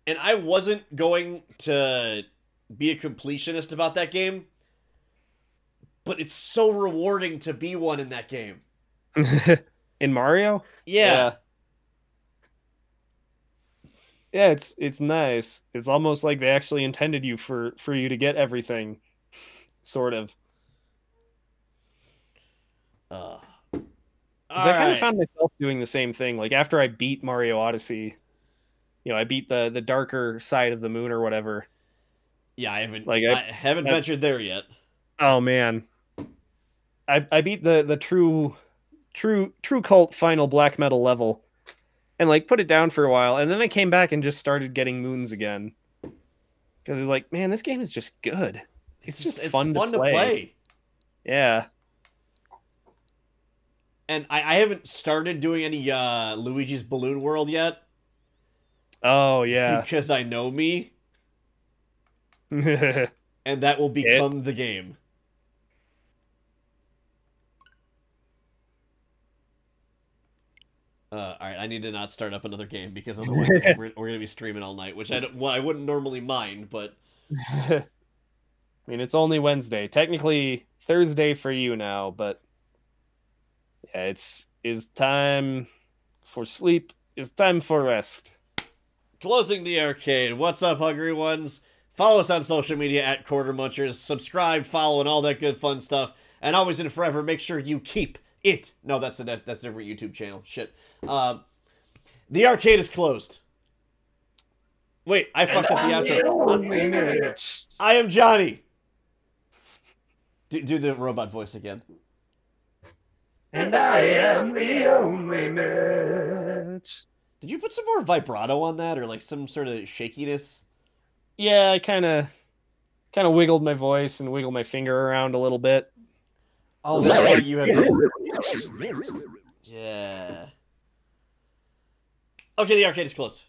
And I wasn't going to be a completionist about that game, but it's so rewarding to be one in that game. In Mario? Yeah. Yeah, it's nice. It's almost like they actually intended you for you to get everything, sort of. Because I kind of found myself doing the same thing. Like after I beat Mario Odyssey, you know, I beat the darker side of the moon or whatever. Yeah, I haven't like I haven't ventured there yet. Oh man, I beat the true cult final black metal level. And like put it down for a while, and then I came back and just started getting moons again. Because it's like, man, this game is just good. It's just fun to play. Yeah. And I haven't started doing any Luigi's Balloon World yet. Oh yeah. Because I know me. And that will become the game. Alright, I need to not start up another game because otherwise we're going to be streaming all night, which I wouldn't normally mind, but... I mean, it's only Wednesday. Technically Thursday for you now, but... Yeah, it's time for sleep. It's time for rest. Closing the arcade. What's up, hungry ones? Follow us on social media at Quarter Munchers. Subscribe, follow, and all that good fun stuff and always and forever, make sure you keep it. No, that's a different YouTube channel. Shit. The arcade is closed. Wait, I fucked up the outro. I am Johnny. Do the robot voice again. And I am the only Mitch. Did you put some more vibrato on that, or like some sort of shakiness? Yeah, I kind of wiggled my voice and wiggled my finger around a little bit. Oh, that's why you have. Yeah. Okay, the arcade is closed.